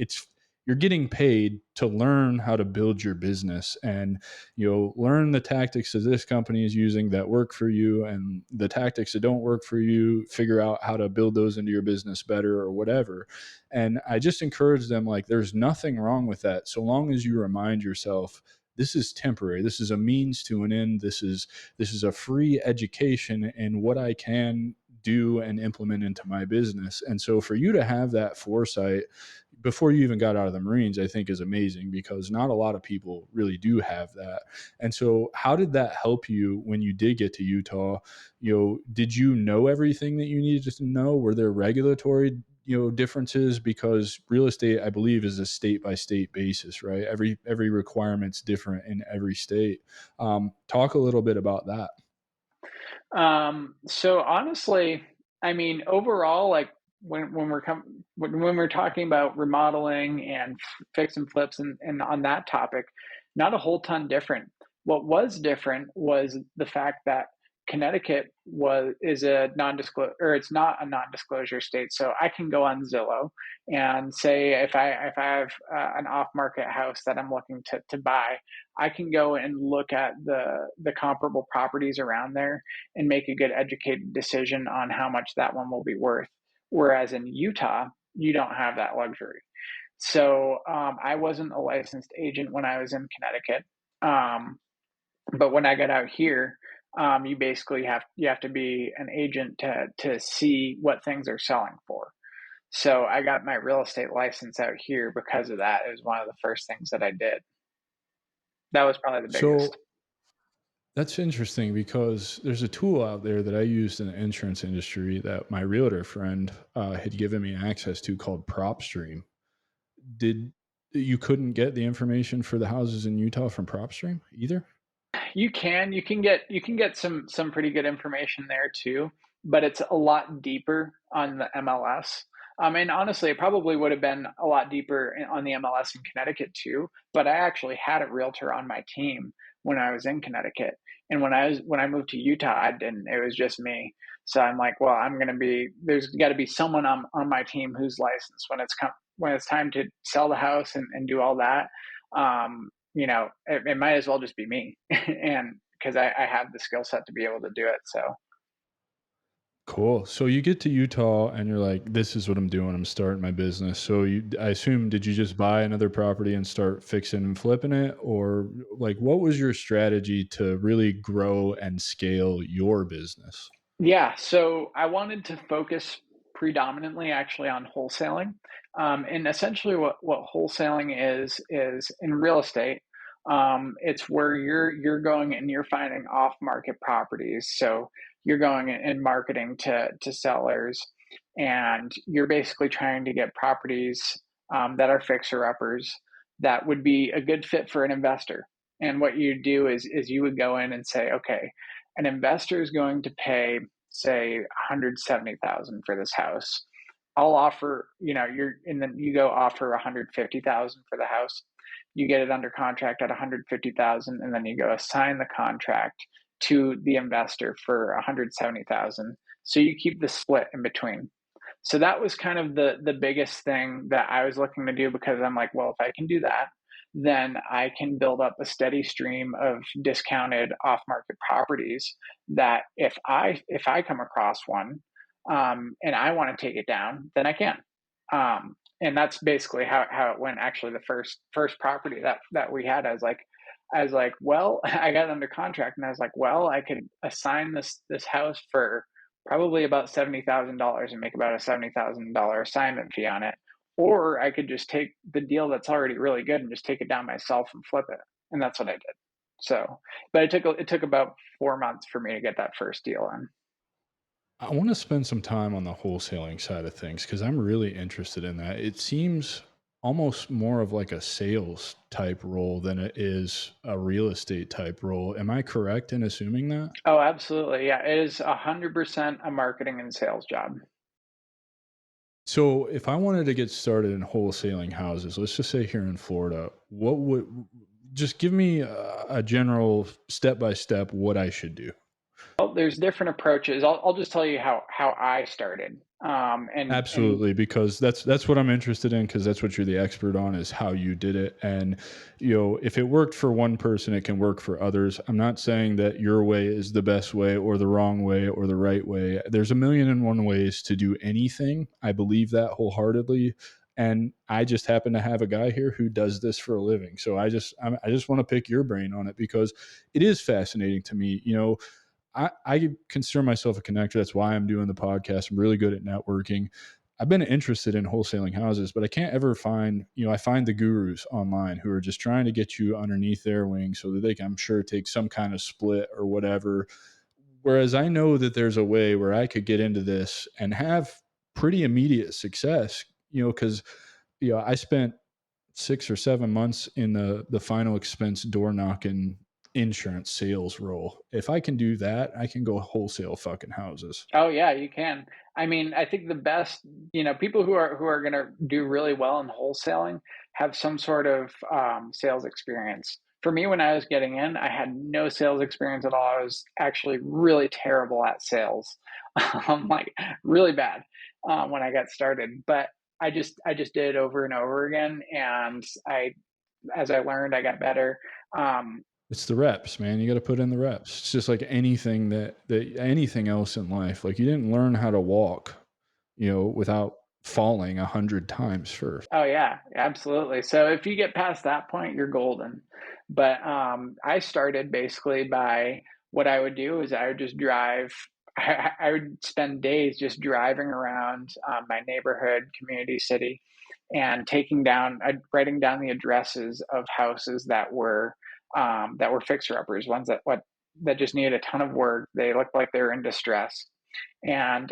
you're getting paid to learn how to build your business and learn the tactics that this company is using that work for you, and the tactics that don't work for you, figure out how to build those into your business better or whatever. And I just encourage them, like, there's nothing wrong with that so long as you remind yourself this is temporary. This is a means to an end. This is a free education in what I can do and implement into my business. And so for you to have that foresight before you even got out of the Marines, I think is amazing, because not a lot of people really do have that. And so how did that help you when you did get to Utah? Did you know everything that you needed to know? Were there regulatory, differences? Because real estate, I believe, is a state by state basis, right? Every requirement's different in every state. Talk a little bit about that. So honestly, I mean, overall, like when we're talking about remodeling and fix and flips and on that topic, not a whole ton different. What was different was the fact that Connecticut was is a non-disclosure, or it's not a non-disclosure state. So I can go on Zillow and say if I have an off-market house that I'm looking to buy, I can go and look at the comparable properties around there and make a good educated decision on how much that one will be worth. Whereas in Utah, you don't have that luxury. So I wasn't a licensed agent when I was in Connecticut, but when I got out here, you have to be an agent to see what things are selling for. So I got my real estate license out here because of that. It was one of the first things that I did. That was probably the biggest. So that's interesting, because there's a tool out there that I used in the insurance industry that my realtor friend had given me access to, called PropStream. Did You couldn't get the information for the houses in Utah from PropStream either? You can get some pretty good information there too, but it's a lot deeper on the MLS. And honestly, it probably would have been a lot deeper on the MLS in Connecticut too. But I actually had a realtor on my team when I was in Connecticut, and when I moved to Utah, I didn't. It was just me. So I'm like, well, there's got to be someone on my team who's licensed when it's time to sell the house and do all that. It might as well just be me, and because I have the skill set to be able to do it. So Cool. So you get to Utah and you're like, this is what I'm doing. I'm starting my business. So I assume, did you just buy another property and start fixing and flipping it? Or like, what was your strategy to really grow and scale your business? yeah, so I wanted to focus predominantly actually on wholesaling. And essentially what wholesaling is in real estate. It's where you're going and you're finding off market properties. So you're going and marketing to sellers, and you're basically trying to get properties that are fixer uppers that would be a good fit for an investor. And what you do is you would go in and say, okay, an investor is going to pay, say, 170,000 for this house. I'll offer, and then you go offer 150,000 for the house. You get it under contract at 150,000, and then you go assign the contract to the investor for 170,000. So you keep the split in between. So that was kind of the biggest thing that I was looking to do, because I'm like, well, if I can do that, then I can build up a steady stream of discounted off market properties that if I come across one, and I want to take it down, then I can. And that's basically how it went. Actually, the first property that we had, I was like, well, I got it under contract, and I was like, well, I could assign this house for probably about $70,000 and make about a $70,000 assignment fee on it, or I could just take the deal that's already really good and just take it down myself and flip it, and that's what I did. So, but it took about 4 months for me to get that first deal in. I want to spend some time on the wholesaling side of things, because I'm really interested in that. It seems almost more of like a sales type role than it is a real estate type role. Am I correct in assuming that? Oh, absolutely, yeah. It is 100% a marketing and sales job. So, if I wanted to get started in wholesaling houses, let's just say here in Florida, what would just give me a general step by step what I should do? Well, there's different approaches. I'll just tell you how I started. And Absolutely, because that's what I'm interested in, because that's what you're the expert on, is how you did it. And if it worked for one person, it can work for others. I'm not saying that your way is the best way or the wrong way or the right way. There's a million and one ways to do anything. I believe that wholeheartedly. And I just happen to have a guy here who does this for a living. So I just want to pick your brain on it because it is fascinating to me. I consider myself a connector. That's why I'm doing the podcast. I'm really good at networking. I've been interested in wholesaling houses, but I can't ever find, I find the gurus online who are just trying to get you underneath their wing so that they can, I'm sure, take some kind of split or whatever. Whereas I know that there's a way where I could get into this and have pretty immediate success, because, I spent 6 or 7 months in the final expense door knocking insurance sales role. If I can do that, I can go wholesale fucking houses. Oh yeah, you can. I mean, I think the best, people who are going to do really well in wholesaling have some sort of sales experience. For me, when I was getting in, I had no sales experience at all. I was actually really terrible at sales, like really bad when I got started. But I just did it over and over again, and as I learned, I got better. Um, It's the reps, man. You got to put in the reps. It's just like anything that anything else in life. Like you didn't learn how to walk, without falling 100 times first. Oh yeah, absolutely. So if you get past that point, you're golden. But I started basically by what I would do is I would just drive. I would spend days just driving around my neighborhood, community, city, and writing down the addresses of houses that were fixer uppers, ones that just needed a ton of work. They looked like they were in distress, and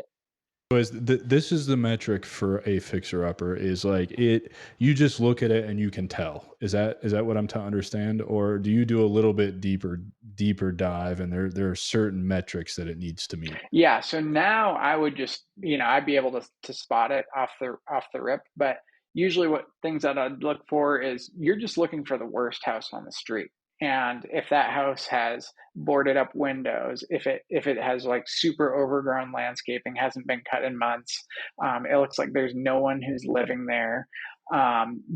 This is the metric for a fixer upper is like it you just look at it and you can tell. Is that what I'm to understand? Or do you do a little bit deeper dive and there are certain metrics that it needs to meet? yeah, so now I would just, I'd be able to spot it off the rip. But usually, what things that I'd look for is you're just looking for the worst house on the street. And if that house has boarded up windows, if it has like super overgrown landscaping, hasn't been cut in months, it looks like there's no one who's living there.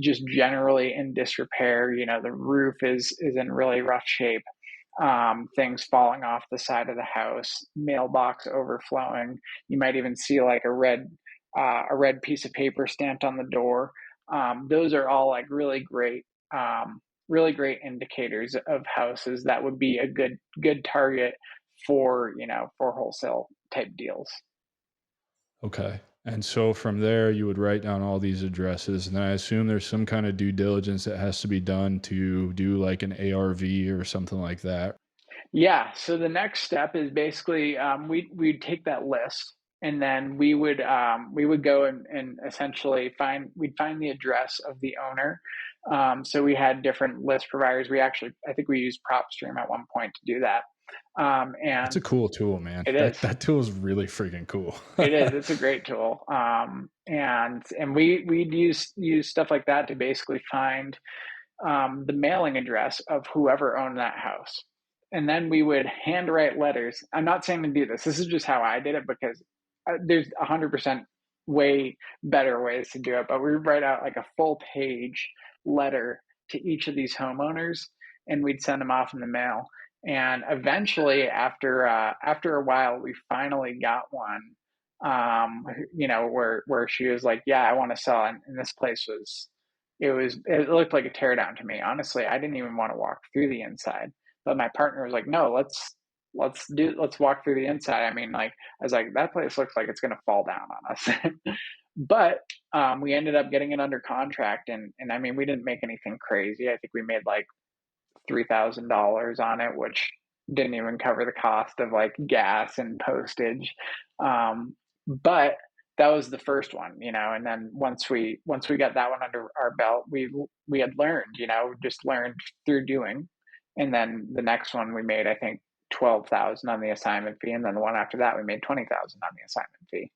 Just generally in disrepair, the roof is in really rough shape, things falling off the side of the house, mailbox overflowing. You might even see like a red piece of paper stamped on the door. Those are all like really great indicators of houses that would be a good target for wholesale type deals. Okay. And so from there you would write down all these addresses and then I assume there's some kind of due diligence that has to be done to do like an ARV or something like that. Yeah. So the next step is basically we'd take that list, and then we would go and essentially find the address of the owner. So we had different list providers. I think we used PropStream at one point to do that. That's a And cool tool, man. it That is. that tool is really freaking cool. It is. It's a great tool. And we'd use stuff like that to basically find the mailing address of whoever owned that house. And then we would handwrite letters. I'm not saying to do this. This is just how I did it because there's 100% way better ways to do it. But we would write out like a full page letter to each of these homeowners, and we'd send them off in the mail. And eventually, after a while, we finally got one. Where she was like, "Yeah, I want to sell," and this place it looked like a teardown to me. Honestly, I didn't even want to walk through the inside. But my partner was like, "No, let's walk through the inside." I mean, like I was like, "That place looks like it's gonna fall down on us." But we ended up getting it under contract, and I mean, we didn't make anything crazy. I think we made like $3,000 on it, which didn't even cover the cost of like gas and postage. But that was the first one, and then once we got that one under our belt, we had learned, just learned through doing. And then the next one we made, I think, 12,000 on the assignment fee, and then the one after that we made 20,000 on the assignment fee.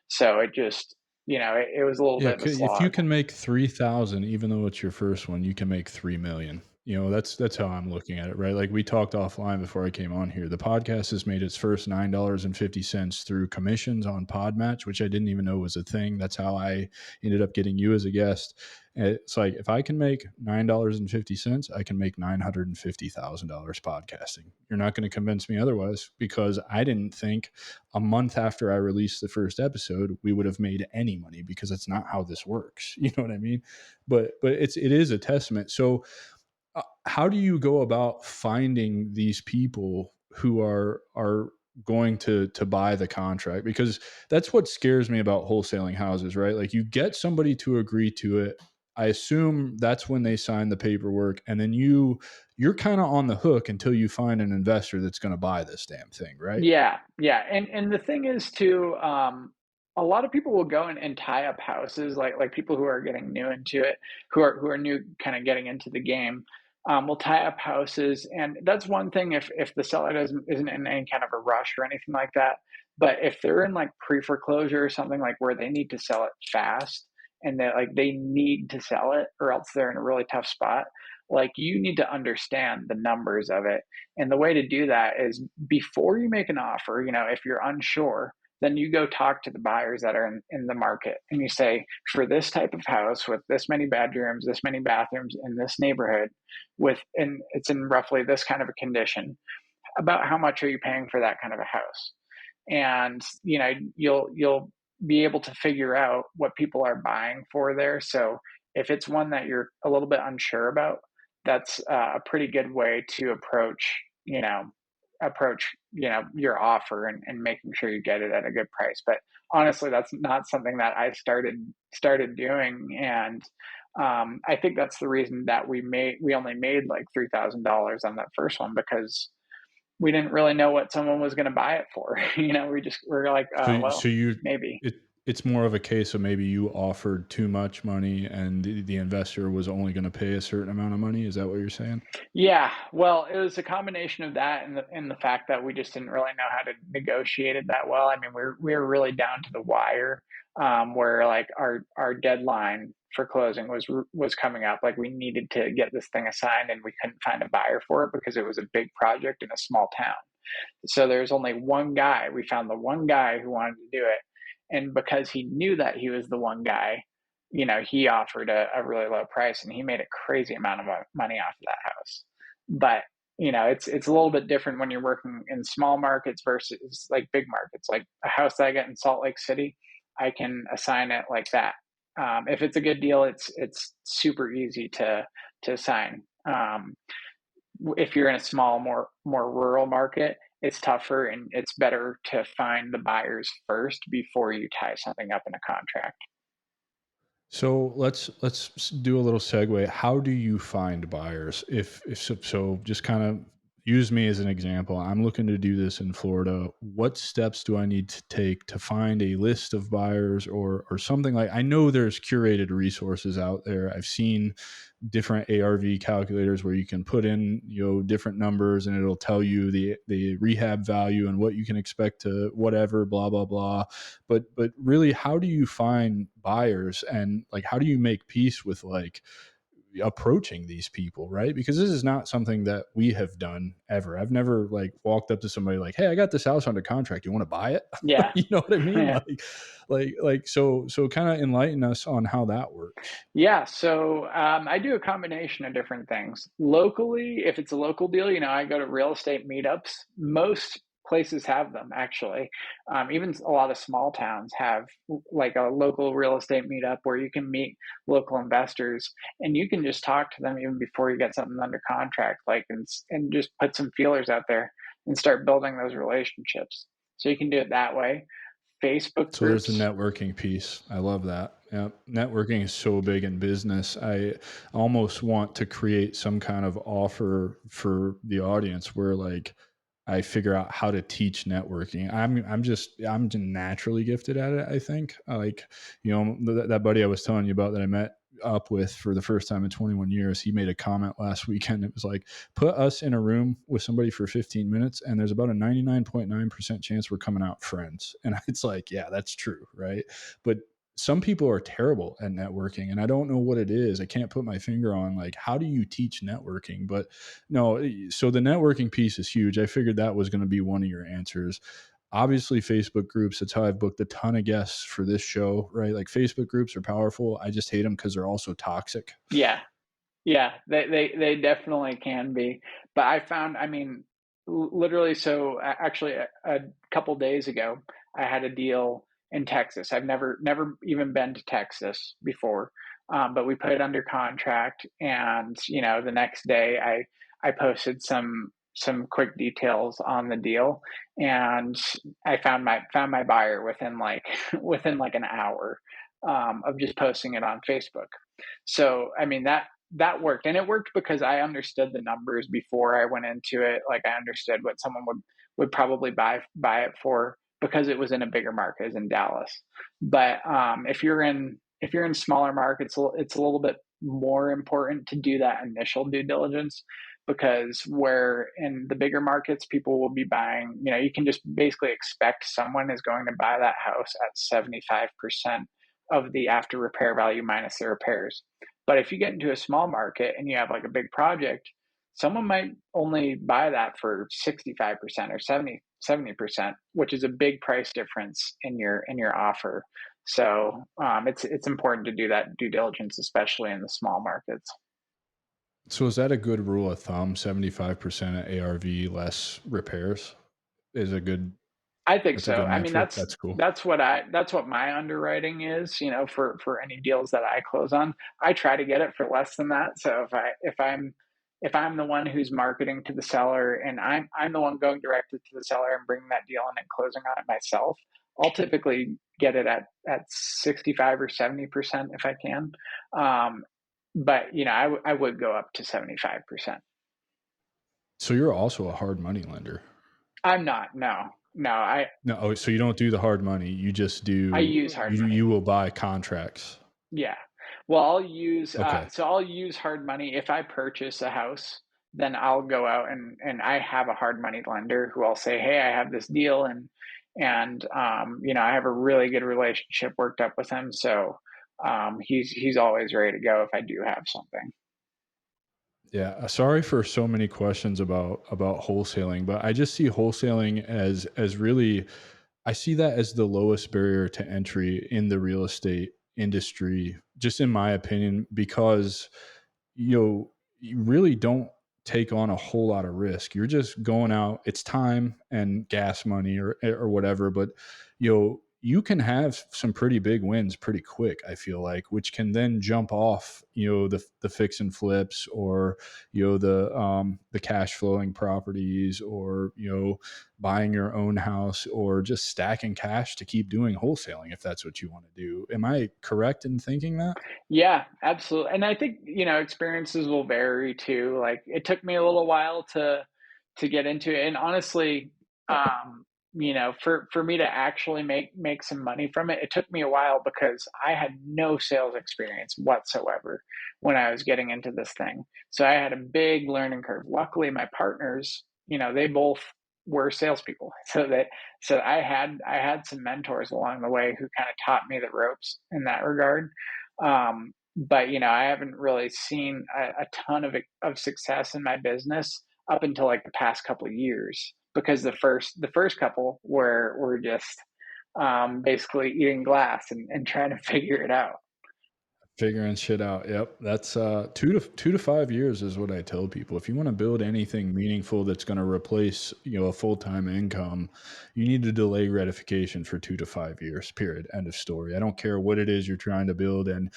So it just, it was a little Yeah, bit of a if you slog. can make 3,000 even though it's your first one, you can make 3,000,000. That's how I'm looking at it, right? Like we talked offline before I came on here. The podcast has made its first $9.50 through commissions on Podmatch, which I didn't even know was a thing. That's how I ended up getting you as a guest. And it's like if I can make $9.50, I can make $950,000 podcasting. You're not going to convince me otherwise because I didn't think a month after I released the first episode we would have made any money because that's not how this works. You know what I mean? But it is a testament. So how do you go about finding these people who are going to buy the contract? Because that's what scares me about wholesaling houses, right? Like you get somebody to agree to it. I assume that's when they sign the paperwork, and then you're kind of on the hook until you find an investor that's going to buy this damn thing, right? Yeah, yeah, and the thing is too, a lot of people will go and tie up houses, like people who are getting new into it, who are new, kind of getting into the game, will tie up houses, and that's one thing if the seller isn't in any kind of a rush or anything like that. But if they're in like pre-foreclosure or something like where they need to sell it fast, and they need to sell it or else they're in a really tough spot, like you need to understand the numbers of it. And the way to do that is before you make an offer, if you're unsure, then you go talk to the buyers that are in the market and you say, for this type of house with this many bedrooms, this many bathrooms in this neighborhood, and it's in roughly this kind of a condition, about how much are you paying for that kind of a house? And you'll be able to figure out what people are buying for there. So if it's one that you're a little bit unsure about, that's a pretty good way to approach your offer and making sure you get it at a good price. But honestly, that's not something that I started doing, and I think that's the reason that we only made like $3,000 on that first one, because we didn't really know what someone was going to buy it for. We're like, So well, you maybe. it it's more of a case of maybe you offered too much money and the investor was only going to pay a certain amount of money. Is that what you're saying? Yeah, well, it was a combination of that and the fact that we just didn't really know how to negotiate it that well. I mean, we were really down to the wire, where like our deadline for closing was coming up. Like we needed to get this thing assigned, and we couldn't find a buyer for it because it was a big project in a small town. So there's only one guy. We found the one guy who wanted to do it. And because he knew that he was the one guy, he offered a really low price and he made a crazy amount of money off of that house. But, it's a little bit different when you're working in small markets versus like big markets. Like a house that I get in Salt Lake City, I can assign it like that. If it's a good deal, it's super easy to sign. If you're in a small, more rural market, it's tougher and it's better to find the buyers first before you tie something up in a contract. So let's do a little segue. How do you find buyers? If so, just kind of use me as an example. I'm looking to do this in Florida. What steps do I need to take to find a list of buyers or something like? I know there's curated resources out there. I've seen different ARV calculators where you can put in different numbers and it'll tell you the rehab value and what you can expect to whatever blah blah blah. But really, how do you find buyers and like how do you make peace with like approaching these people, right? Because this is not something that we have done ever. I've never like walked up to somebody like, "Hey, I got this house under contract. You want to buy it?" Yeah. You know what I mean? Yeah. So kind of enlighten us on how that works. Yeah, so I do a combination of different things. Locally, if it's a local deal, I go to real estate meetups. Most places have them, actually. Even a lot of small towns have like a local real estate meetup where you can meet local investors and you can just talk to them even before you get something under contract, like and just put some feelers out there and start building those relationships. So you can do it that way. Facebook So there's the groups. networking piece. I love that. Yeah. Networking is so big in business. I almost want to create some kind of offer for the audience where like I figure out how to teach networking. I'm just naturally gifted at it, I think. Like, that buddy I was telling you about that I met up with for the first time in 21 years, he made a comment last weekend. It was like, put us in a room with somebody for 15 minutes and there's about a 99.9% chance we're coming out friends. And it's like, yeah, that's true, right? But some people are terrible at networking, and I don't know what it is. I can't put my finger on like how do you teach networking, but no, so the networking piece is huge. I figured that was going to be one of your answers. Obviously Facebook groups, that's how I've booked a ton of guests for this show, right? Like Facebook groups are powerful. I just hate them because they're also toxic. Yeah. Yeah, they definitely can be. But I found, I mean, literally, so actually a couple days ago, I had a deal in Texas. I've never even been to Texas before, but we put it under contract, and the next day I posted some quick details on the deal, and I found my buyer within like within like an hour of just posting it on Facebook. So I mean that worked, and it worked because I understood the numbers before I went into it. Like I understood what someone would probably buy it for because it was in a bigger market, as in Dallas. But if you're in smaller markets, it's a little bit more important to do that initial due diligence, because where in the bigger markets people will be buying, you can just basically expect someone is going to buy that house at 75% of the after repair value minus the repairs. But if you get into a small market and you have like a big project, someone might only buy that for 65% or 70%, which is a big price difference in your offer. So it's important to do that due diligence, especially in the small markets. So is that a good rule of thumb? 75% of ARV less repairs is a good, I think that's a so. good I mean, metric. that's That's cool. that's what my underwriting is, for any deals that I close on. I try to get it for less than that. So if I'm the one who's marketing to the seller, and I'm the one going directly to the seller and bringing that deal in and closing on it myself, I'll typically get it at 65 or 70% if I can. Um, but I would go up to 75%. So you're also a hard money lender. I'm not. No, no. I No, oh, so you don't do the hard money. You just I do use hard you money. will buy contracts. Yeah. Well, Okay. I'll use hard money if I purchase a house. Then I'll go out and I have a hard money lender who I'll say, hey, I have this deal, and I have a really good relationship worked up with him. So he's always ready to go if I do have something. Yeah, sorry for so many questions about wholesaling, but I just see wholesaling as really, I see that as the lowest barrier to entry in the real estate industry, just in my opinion, because you really don't take on a whole lot of risk. You're just going out, it's time and gas money or whatever, but you can have some pretty big wins pretty quick, I feel like, which can then jump off, the fix and flips, or the cash flowing properties, or buying your own house, or just stacking cash to keep doing wholesaling if that's what you want to do. Am I correct in thinking that? Yeah, absolutely. And I think, experiences will vary too. Like it took me a little while to get into it. And honestly, for me to actually make some money from it, it took me a while because I had no sales experience whatsoever when I was getting into this thing. So I had a big learning curve. Luckily, my partners, they both were salespeople. So I had some mentors along the way who kind of taught me the ropes in that regard. But I haven't really seen a ton of success in my business up until like the past couple of years, because the first couple were just basically eating glass and trying to figure it out. Figuring shit out. Yep. That's 2 to 5 years is what I tell people. If you want to build anything meaningful that's going to replace, a full-time income, you need to delay gratification for 2 to 5 years. Period. End of story. I don't care what it is you're trying to build, and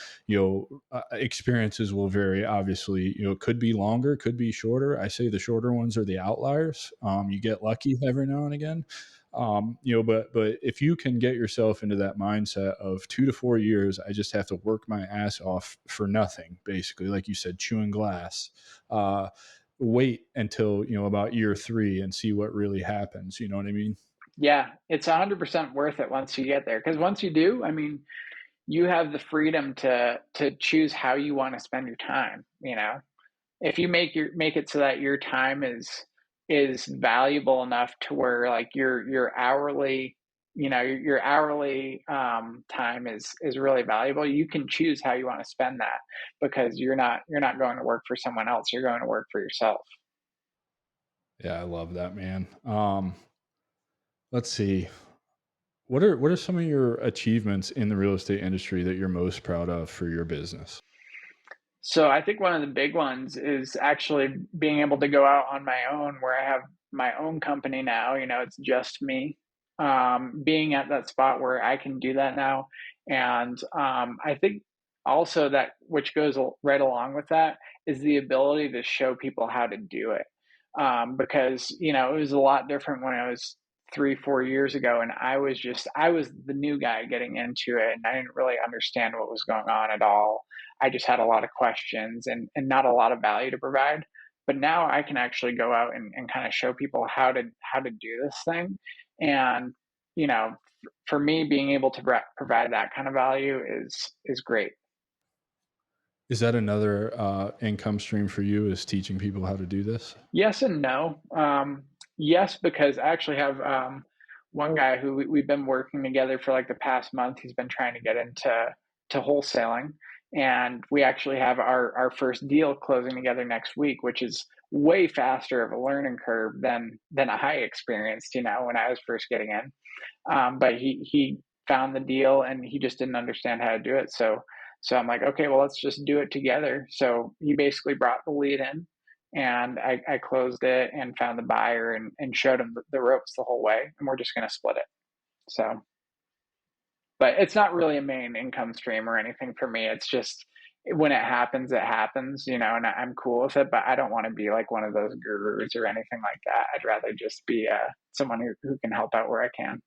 experiences will vary. Obviously, it could be longer, could be shorter. I say the shorter ones are the outliers. You get lucky every now and again, but if you can get yourself into that mindset of 2 to 4 years, I just have to work my ass off for nothing, basically, like you said, chewing glass. uh Wait until about year 3 and see what really happens, you know what I mean? Yeah, it's 100% worth it once you get there, because once you do, I mean, you have the freedom to choose how you want to spend your time. If you make it so that your time is valuable enough to where like your hourly your hourly time is really valuable. You can choose how you want to spend that because you're not going to work for someone else. You're going to work for yourself. Yeah, I love that, man. Let's see. What are some of your achievements in the real estate industry that you're most proud of for your business? So I think one of the big ones is actually being able to go out on my own where I have my own company now, it's just me. Being at that spot where I can do that now. And I think also that which goes right along with that is the ability to show people how to do it. Because, it was a lot different when I was 3, 4 years ago, and I was the new guy getting into it, and I didn't really understand what was going on at all. I just had a lot of questions and not a lot of value to provide. But now I can actually go out and kind of show people how to do this thing. And, for me, being able to provide that kind of value is great. Is that another income stream for you? Is teaching people how to do this? Yes and no. Yes, because I actually have one guy who we've been working together for like the past month. He's been trying to get into wholesaling, and we actually have our first deal closing together next week, which is way faster of a learning curve than I experienced. When I was first getting in. But he found the deal and he just didn't understand how to do it. So I'm like, okay, well, let's just do it together. So he basically brought the lead in, and I closed it and found the buyer and showed him the ropes the whole way, and we're just going to split it. So, but it's not really a main income stream or anything for me. It's just when it happens, and I'm cool with it. But I don't want to be like one of those gurus or anything like that. I'd rather just be someone who can help out where I can.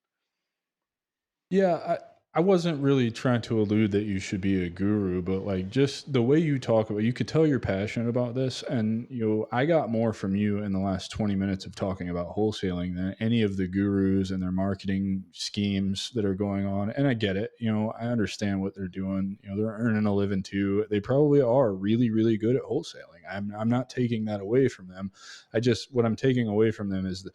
Yeah, I wasn't really trying to allude that you should be a guru, but like just the way you talk about, you could tell you're passionate about this. And I got more from you in the last 20 minutes of talking about wholesaling than any of the gurus and their marketing schemes that are going on. And I get it. I understand what they're doing. They're earning a living too. They probably are really, really good at wholesaling. I'm not taking that away from them. What I'm taking away from them is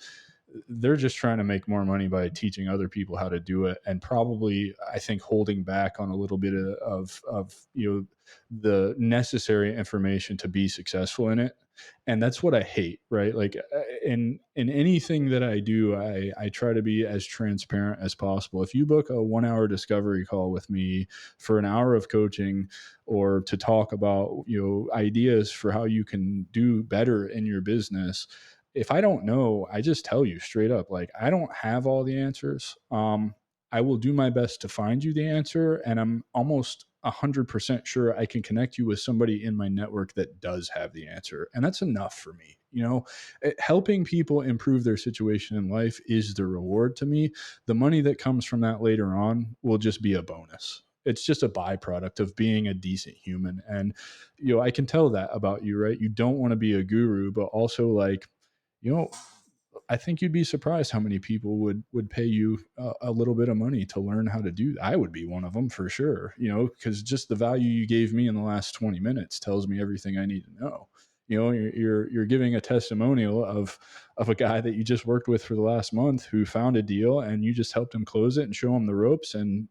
they're just trying to make more money by teaching other people how to do it, and probably, I think, holding back on a little bit of the necessary information to be successful in it. And that's what I hate, right? Like, in anything that I do, I try to be as transparent as possible. If you book a 1 hour discovery call with me for an hour of coaching, or to talk about ideas for how you can do better in your business, if I don't know, I just tell you straight up, like, I don't have all the answers. I will do my best to find you the answer, and I'm almost 100% sure I can connect you with somebody in my network that does have the answer, and that's enough for me. Helping people improve their situation in life is the reward to me. The money that comes from that later on will just be a bonus. It's just a byproduct of being a decent human. And I can tell that about you, right? You don't want to be a guru, but also, like, you know, I think you'd be surprised how many people would pay you a little bit of money to learn how to do that. I would be one of them for sure, because just the value you gave me in the last 20 minutes tells me everything I need to know. You're giving a testimonial of a guy that you just worked with for the last month who found a deal, and you just helped him close it and show him the ropes, and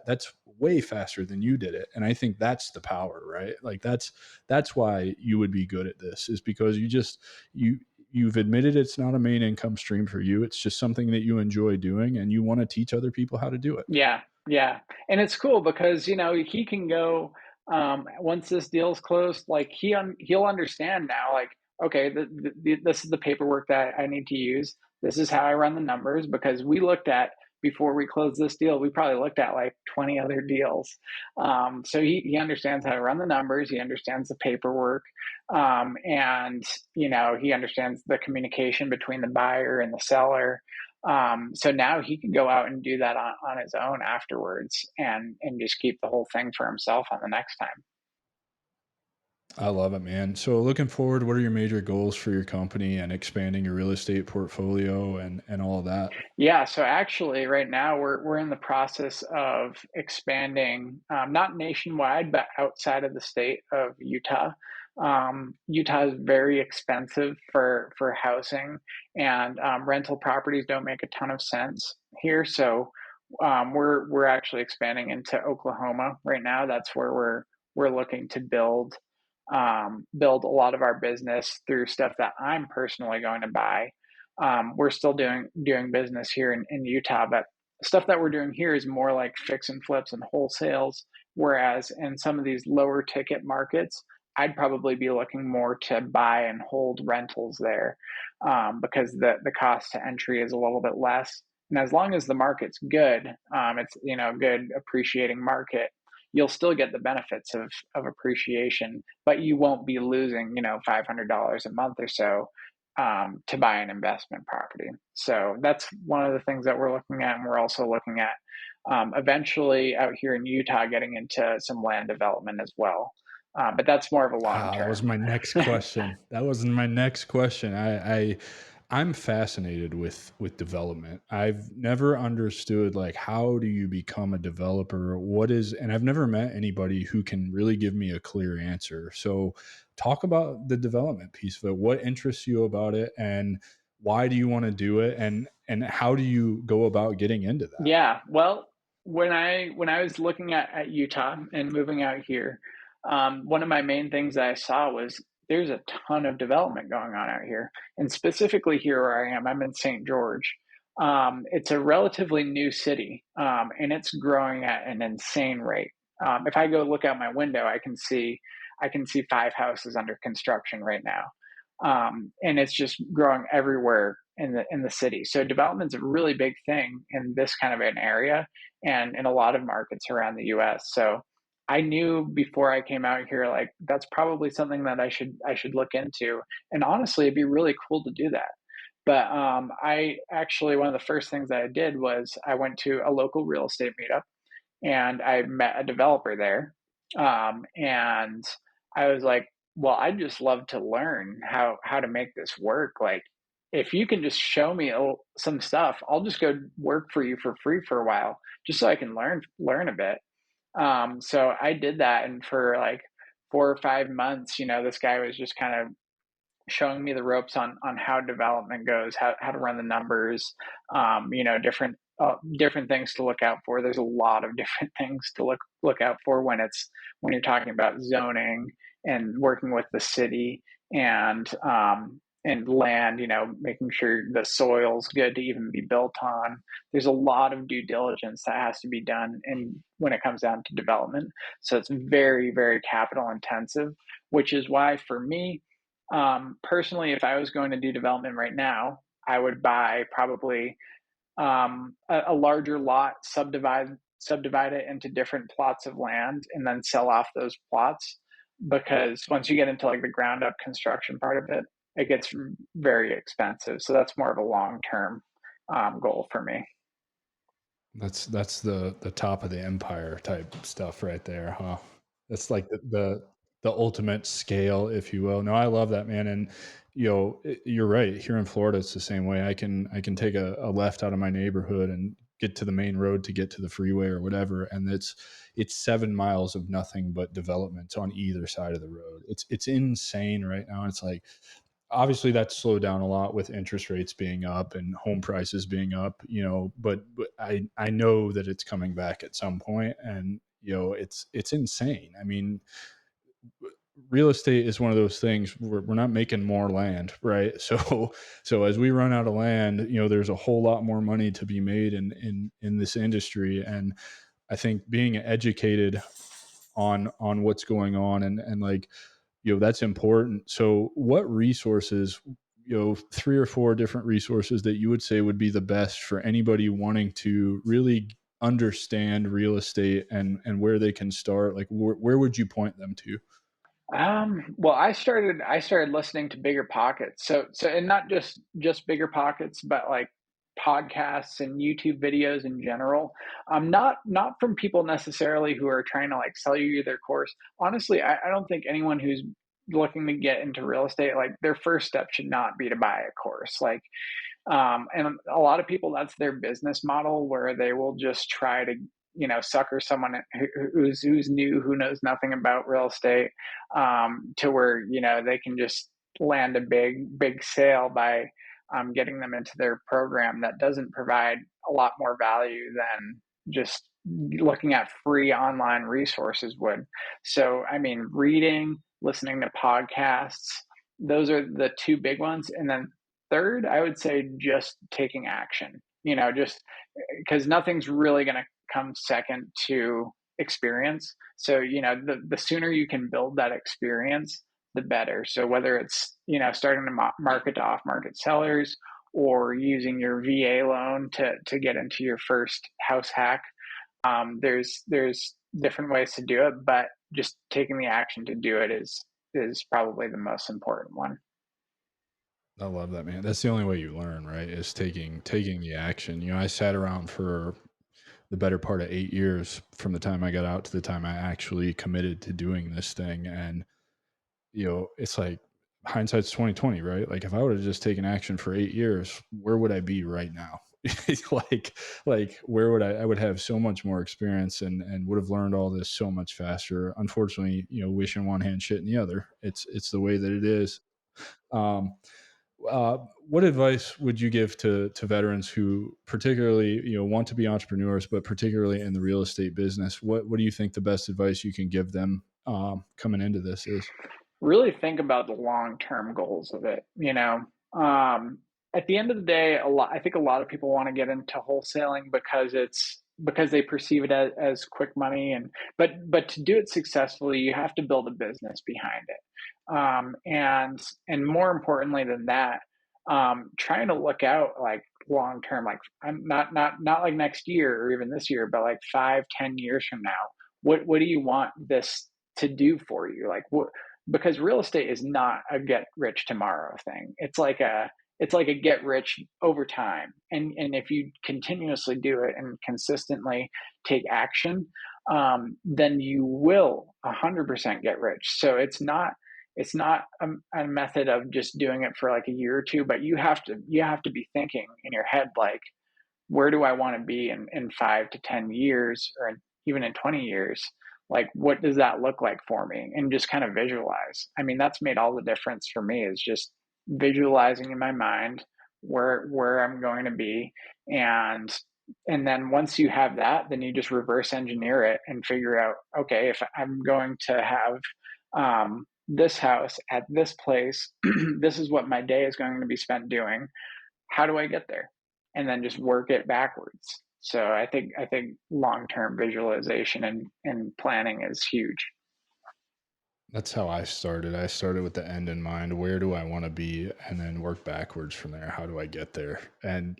that's way faster than you did it. And I think that's the power, right? Like, that's why you would be good at this, is because you've admitted it's not a main income stream for you. It's just something that you enjoy doing, and you want to teach other people how to do it. Yeah, yeah, and it's cool because, he can go, once this deal's closed, like, he'll understand now, like, "Okay, this is the paperwork that I need to use. This is how I run the numbers," because we looked at before we closed this deal, we probably looked at, like, 20 other deals. So he understands how to run the numbers, he understands the paperwork, and, he understands the communication between the buyer and the seller. So now he can go out and do that on his own afterwards and just keep the whole thing for himself on the next time. I love it, man. So looking forward, what are your major goals for your company and expanding your real estate portfolio and all of that? Yeah, so actually right now we're in the process of expanding, not nationwide, but outside of the state of Utah. Utah is very expensive for housing, and rental properties don't make a ton of sense here. So We're actually expanding into Oklahoma right now. That's where we're looking to build a lot of our business through stuff that I'm personally going to buy. We're still doing business here in Utah, but stuff that we're doing here is more like fix and flips and wholesales. Whereas in some of these lower ticket markets, I'd probably be looking more to buy and hold rentals there, because the cost to entry is a little bit less. And as long as the market's good, it's a good appreciating market, you'll still get the benefits of appreciation, but you won't be losing $500 a month or so, to buy an investment property. So that's one of the things that we're looking at, and we're also looking at, eventually out here in Utah getting into some land development as well. But that's more of a long Ah, that was term. my next question. That was my next question. I'm fascinated with development. I've never understood like how do you become a developer? What is and I've never met anybody who can really give me a clear answer. So talk about the development piece of it. What interests you about it and why do you want to do it and how do you go about getting into that? Yeah, well, when I was looking at Utah and moving out here, one of my main things that I saw was there's a ton of development going on out here, and specifically here where I am, I'm in St. George. It's a relatively new city, and it's growing at an insane rate. If I go look out my window, I can see 5 houses under construction right now, and it's just growing everywhere in the city. So development's a really big thing in this kind of an area and in a lot of markets around the US. So I knew before I came out here, like that's probably something that I should look into. And honestly, it'd be really cool to do that. But I actually one of the first things that I did was I went to a local real estate meetup and I met a developer there. And I was like, well, I'd just love to learn how to make this work. Like, if you can just show me some stuff, I'll just go work for you for free for a while, just so I can learn a bit. So I did that, and for like 4 or 5 months, this guy was just kind of showing me the ropes on how development goes, how to run the numbers, different things to look out for. There's a lot of different things to look out for when you're talking about zoning and working with the city and land. Making sure the soil's good to even be built on. There's a lot of due diligence that has to be done, and when it comes down to development, so it's very, very capital intensive, which is why for me, personally, if I was going to do development right now, I would buy probably a larger lot, subdivide it into different plots of land, and then sell off those plots. Because once you get into like the ground up construction part of it, it gets very expensive. So that's more of a long term goal for me. That's the top of the empire type stuff right there, huh? That's like the ultimate scale, if you will. No, I love that, man. And you're right. Here in Florida, it's the same way. I can take a left out of my neighborhood and get to the main road to get to the freeway or whatever, and it's 7 miles of nothing but development on either side of the road. It's insane right now. It's like obviously that's slowed down a lot with interest rates being up and home prices being up, but I know that it's coming back at some point, and it's insane. I mean, real estate is one of those things we're not making more land, right? So as we run out of land, there's a whole lot more money to be made in this industry. And I think being educated on what's going on and like that's important. So what resources, 3 or 4 different resources that you would say would be the best for anybody wanting to really understand real estate and where they can start, like where would you point them to? Well, I started listening to Bigger Pockets. And not just Bigger Pockets, but like podcasts and YouTube videos in general. Not from people necessarily who are trying to like sell you their course. Honestly, I don't think anyone who's looking to get into real estate, like their first step should not be to buy a course. Like, and a lot of people, that's their business model, where they will just try to sucker someone who's new, who knows nothing about real estate, to where they can just land a big sale by getting them into their program that doesn't provide a lot more value than just looking at free online resources would. So, I mean, reading, listening to podcasts, those are the two big ones. And then third, I would say just taking action, just because nothing's really going to come second to experience. So, the sooner you can build that experience, the better. So whether it's, starting to market to off market sellers or using your VA loan to get into your first house hack, there's different ways to do it, but just taking the action to do it is probably the most important one. I love that, man. That's the only way you learn, right? Is taking the action. I sat around for the better part of 8 years from the time I got out to the time I actually committed to doing this thing. And it's like hindsight's 2020, right? Like if I would have just taken action for 8 years, where would I be right now? like where would I would have so much more experience and would have learned all this so much faster. Unfortunately, wish in one hand, shit in the other. It's the way that it is. Um, uh, what advice would you give to veterans who particularly want to be entrepreneurs, but particularly in the real estate business? What do you think the best advice you can give them coming into this is? Really think about the long-term goals of it, Um, at the end of the day, I think a lot of people want to get into wholesaling because they perceive it as quick money, but to do it successfully, you have to build a business behind it. And more importantly than that, trying to look out like long term, like I'm not like next year or even this year, but like 5, 10 years from now. What do you want this to do for you? Like what, because real estate is not a get rich tomorrow thing. It's like a get rich over time. And if you continuously do it and consistently take action, then you will 100% get rich. So it's not a method of just doing it for like a year or two, but you have to be thinking in your head like, where do I want to be in 5 to 10 years, or even in 20 years? Like, what does that look like for me? And just kind of visualize. I mean, that's made all the difference for me, is just visualizing in my mind where I'm going to be. And then once you have that, then you just reverse engineer it and figure out, okay, if I'm going to have this house at this place, this is what my day is going to be spent doing. How do I get there? And then just work it backwards. So I think long-term visualization and planning is huge. That's how I started. I started with the end in mind. Where do I want to be? And then work backwards from there. How do I get there? And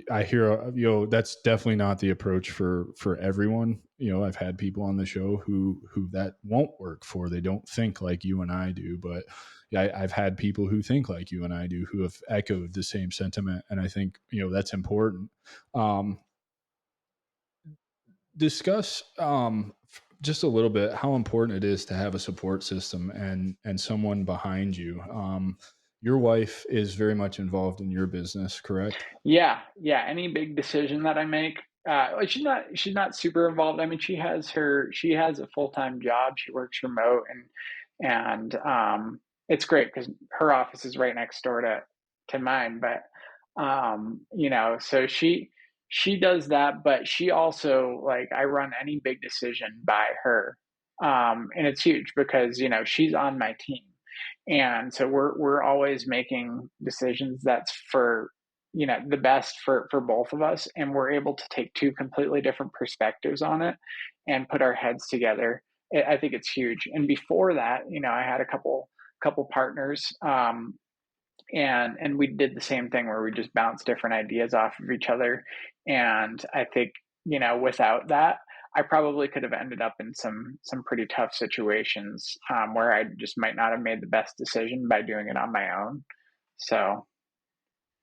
I hear, that's definitely not the approach for everyone. I've had people on the show who that won't work for. They don't think like you and I do. But yeah, I've had people who think like you and I do, who have echoed the same sentiment. And I think, that's important. Um, discuss just a little bit how important it is to have a support system and someone behind you. Your wife is very much involved in your business, correct? Yeah, yeah. Any big decision that I make, like she's not super involved. I mean, she has a full time job. She works remote, and it's great because her office is right next door to mine. But so she does that, but she also, like, I run any big decision by her, and it's huge because she's on my team, and so we're always making decisions that's for the best for both of us, and we're able to take two completely different perspectives on it and put our heads together. I think it's huge. And before that, I had a couple partners, and we did the same thing where we just bounced different ideas off of each other. And I think without that, I probably could have ended up in some pretty tough situations, where I just might not have made the best decision by doing it on my own. So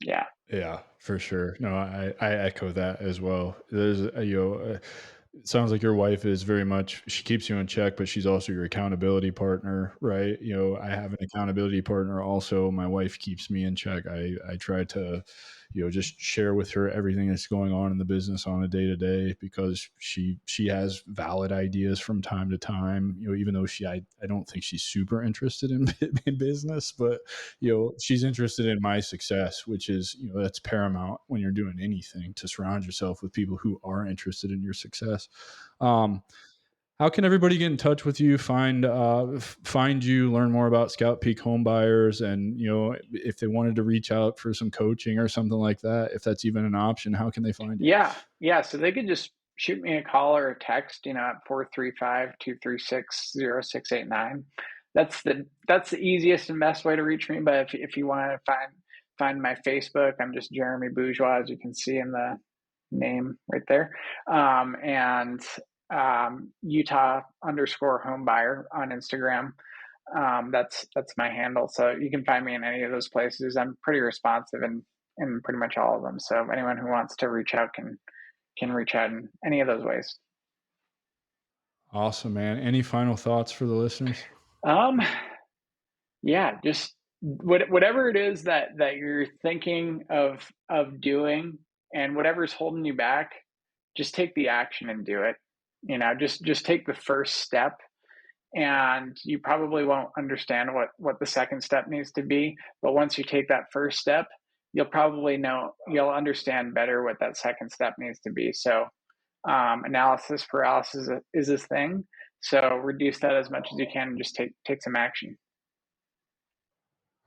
yeah. Yeah, for sure. No, I echo that as well. There's it sounds like your wife is very much, she keeps you in check, but she's also your accountability partner, right? I have an accountability partner also. My wife keeps me in check. I try to, just share with her everything that's going on in the business on a day to day, because she has valid ideas from time to time. Even though I don't think she's super interested in, in business, but she's interested in my success, which is that's paramount when you're doing anything, to surround yourself with people who are interested in your success. Um, how can everybody get in touch with you, find you, learn more about Scout Peak Home Buyers, and if they wanted to reach out for some coaching or something like that, if that's even an option, how can they find you? Yeah, yeah. So they could just shoot me a call or a text, at 435-236-0689. That's the easiest and best way to reach me. But if you want to find my Facebook, I'm just Jeremy Bourgeois, as you can see in the name right there. And Utah underscore home buyer on Instagram. That's my handle. So you can find me in any of those places. I'm pretty responsive in pretty much all of them. So anyone who wants to reach out can reach out in any of those ways. Awesome, man. Any final thoughts for the listeners? Um, yeah, just whatever it is that you're thinking of doing, and whatever's holding you back, just take the action and do it. Just take the first step, and you probably won't understand what the second step needs to be, but once you take that first step, you'll understand better what that second step needs to be. So analysis paralysis is this thing, so reduce that as much as you can and just take some action.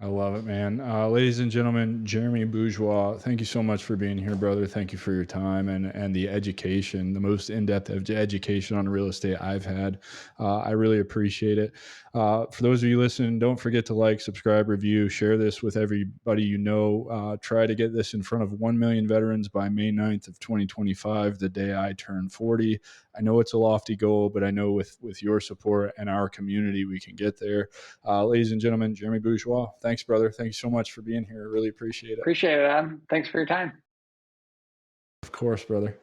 I love it, man. Ladies and gentlemen, Jeremy Bourgeois, thank you so much for being here, brother. Thank you for your time and the education, the most in-depth education on real estate I've had. I really appreciate it. For those of you listening, don't forget to like, subscribe, review, share this with everybody you know. Try to get this in front of 1 million veterans by May 9th of 2025, the day I turn 40. I know it's a lofty goal, but I know with your support and our community, we can get there. Ladies and gentlemen, Jeremy Bourgeois, thanks, brother. Thank you so much for being here. I really appreciate it. Appreciate it, Adam. Thanks for your time. Of course, brother.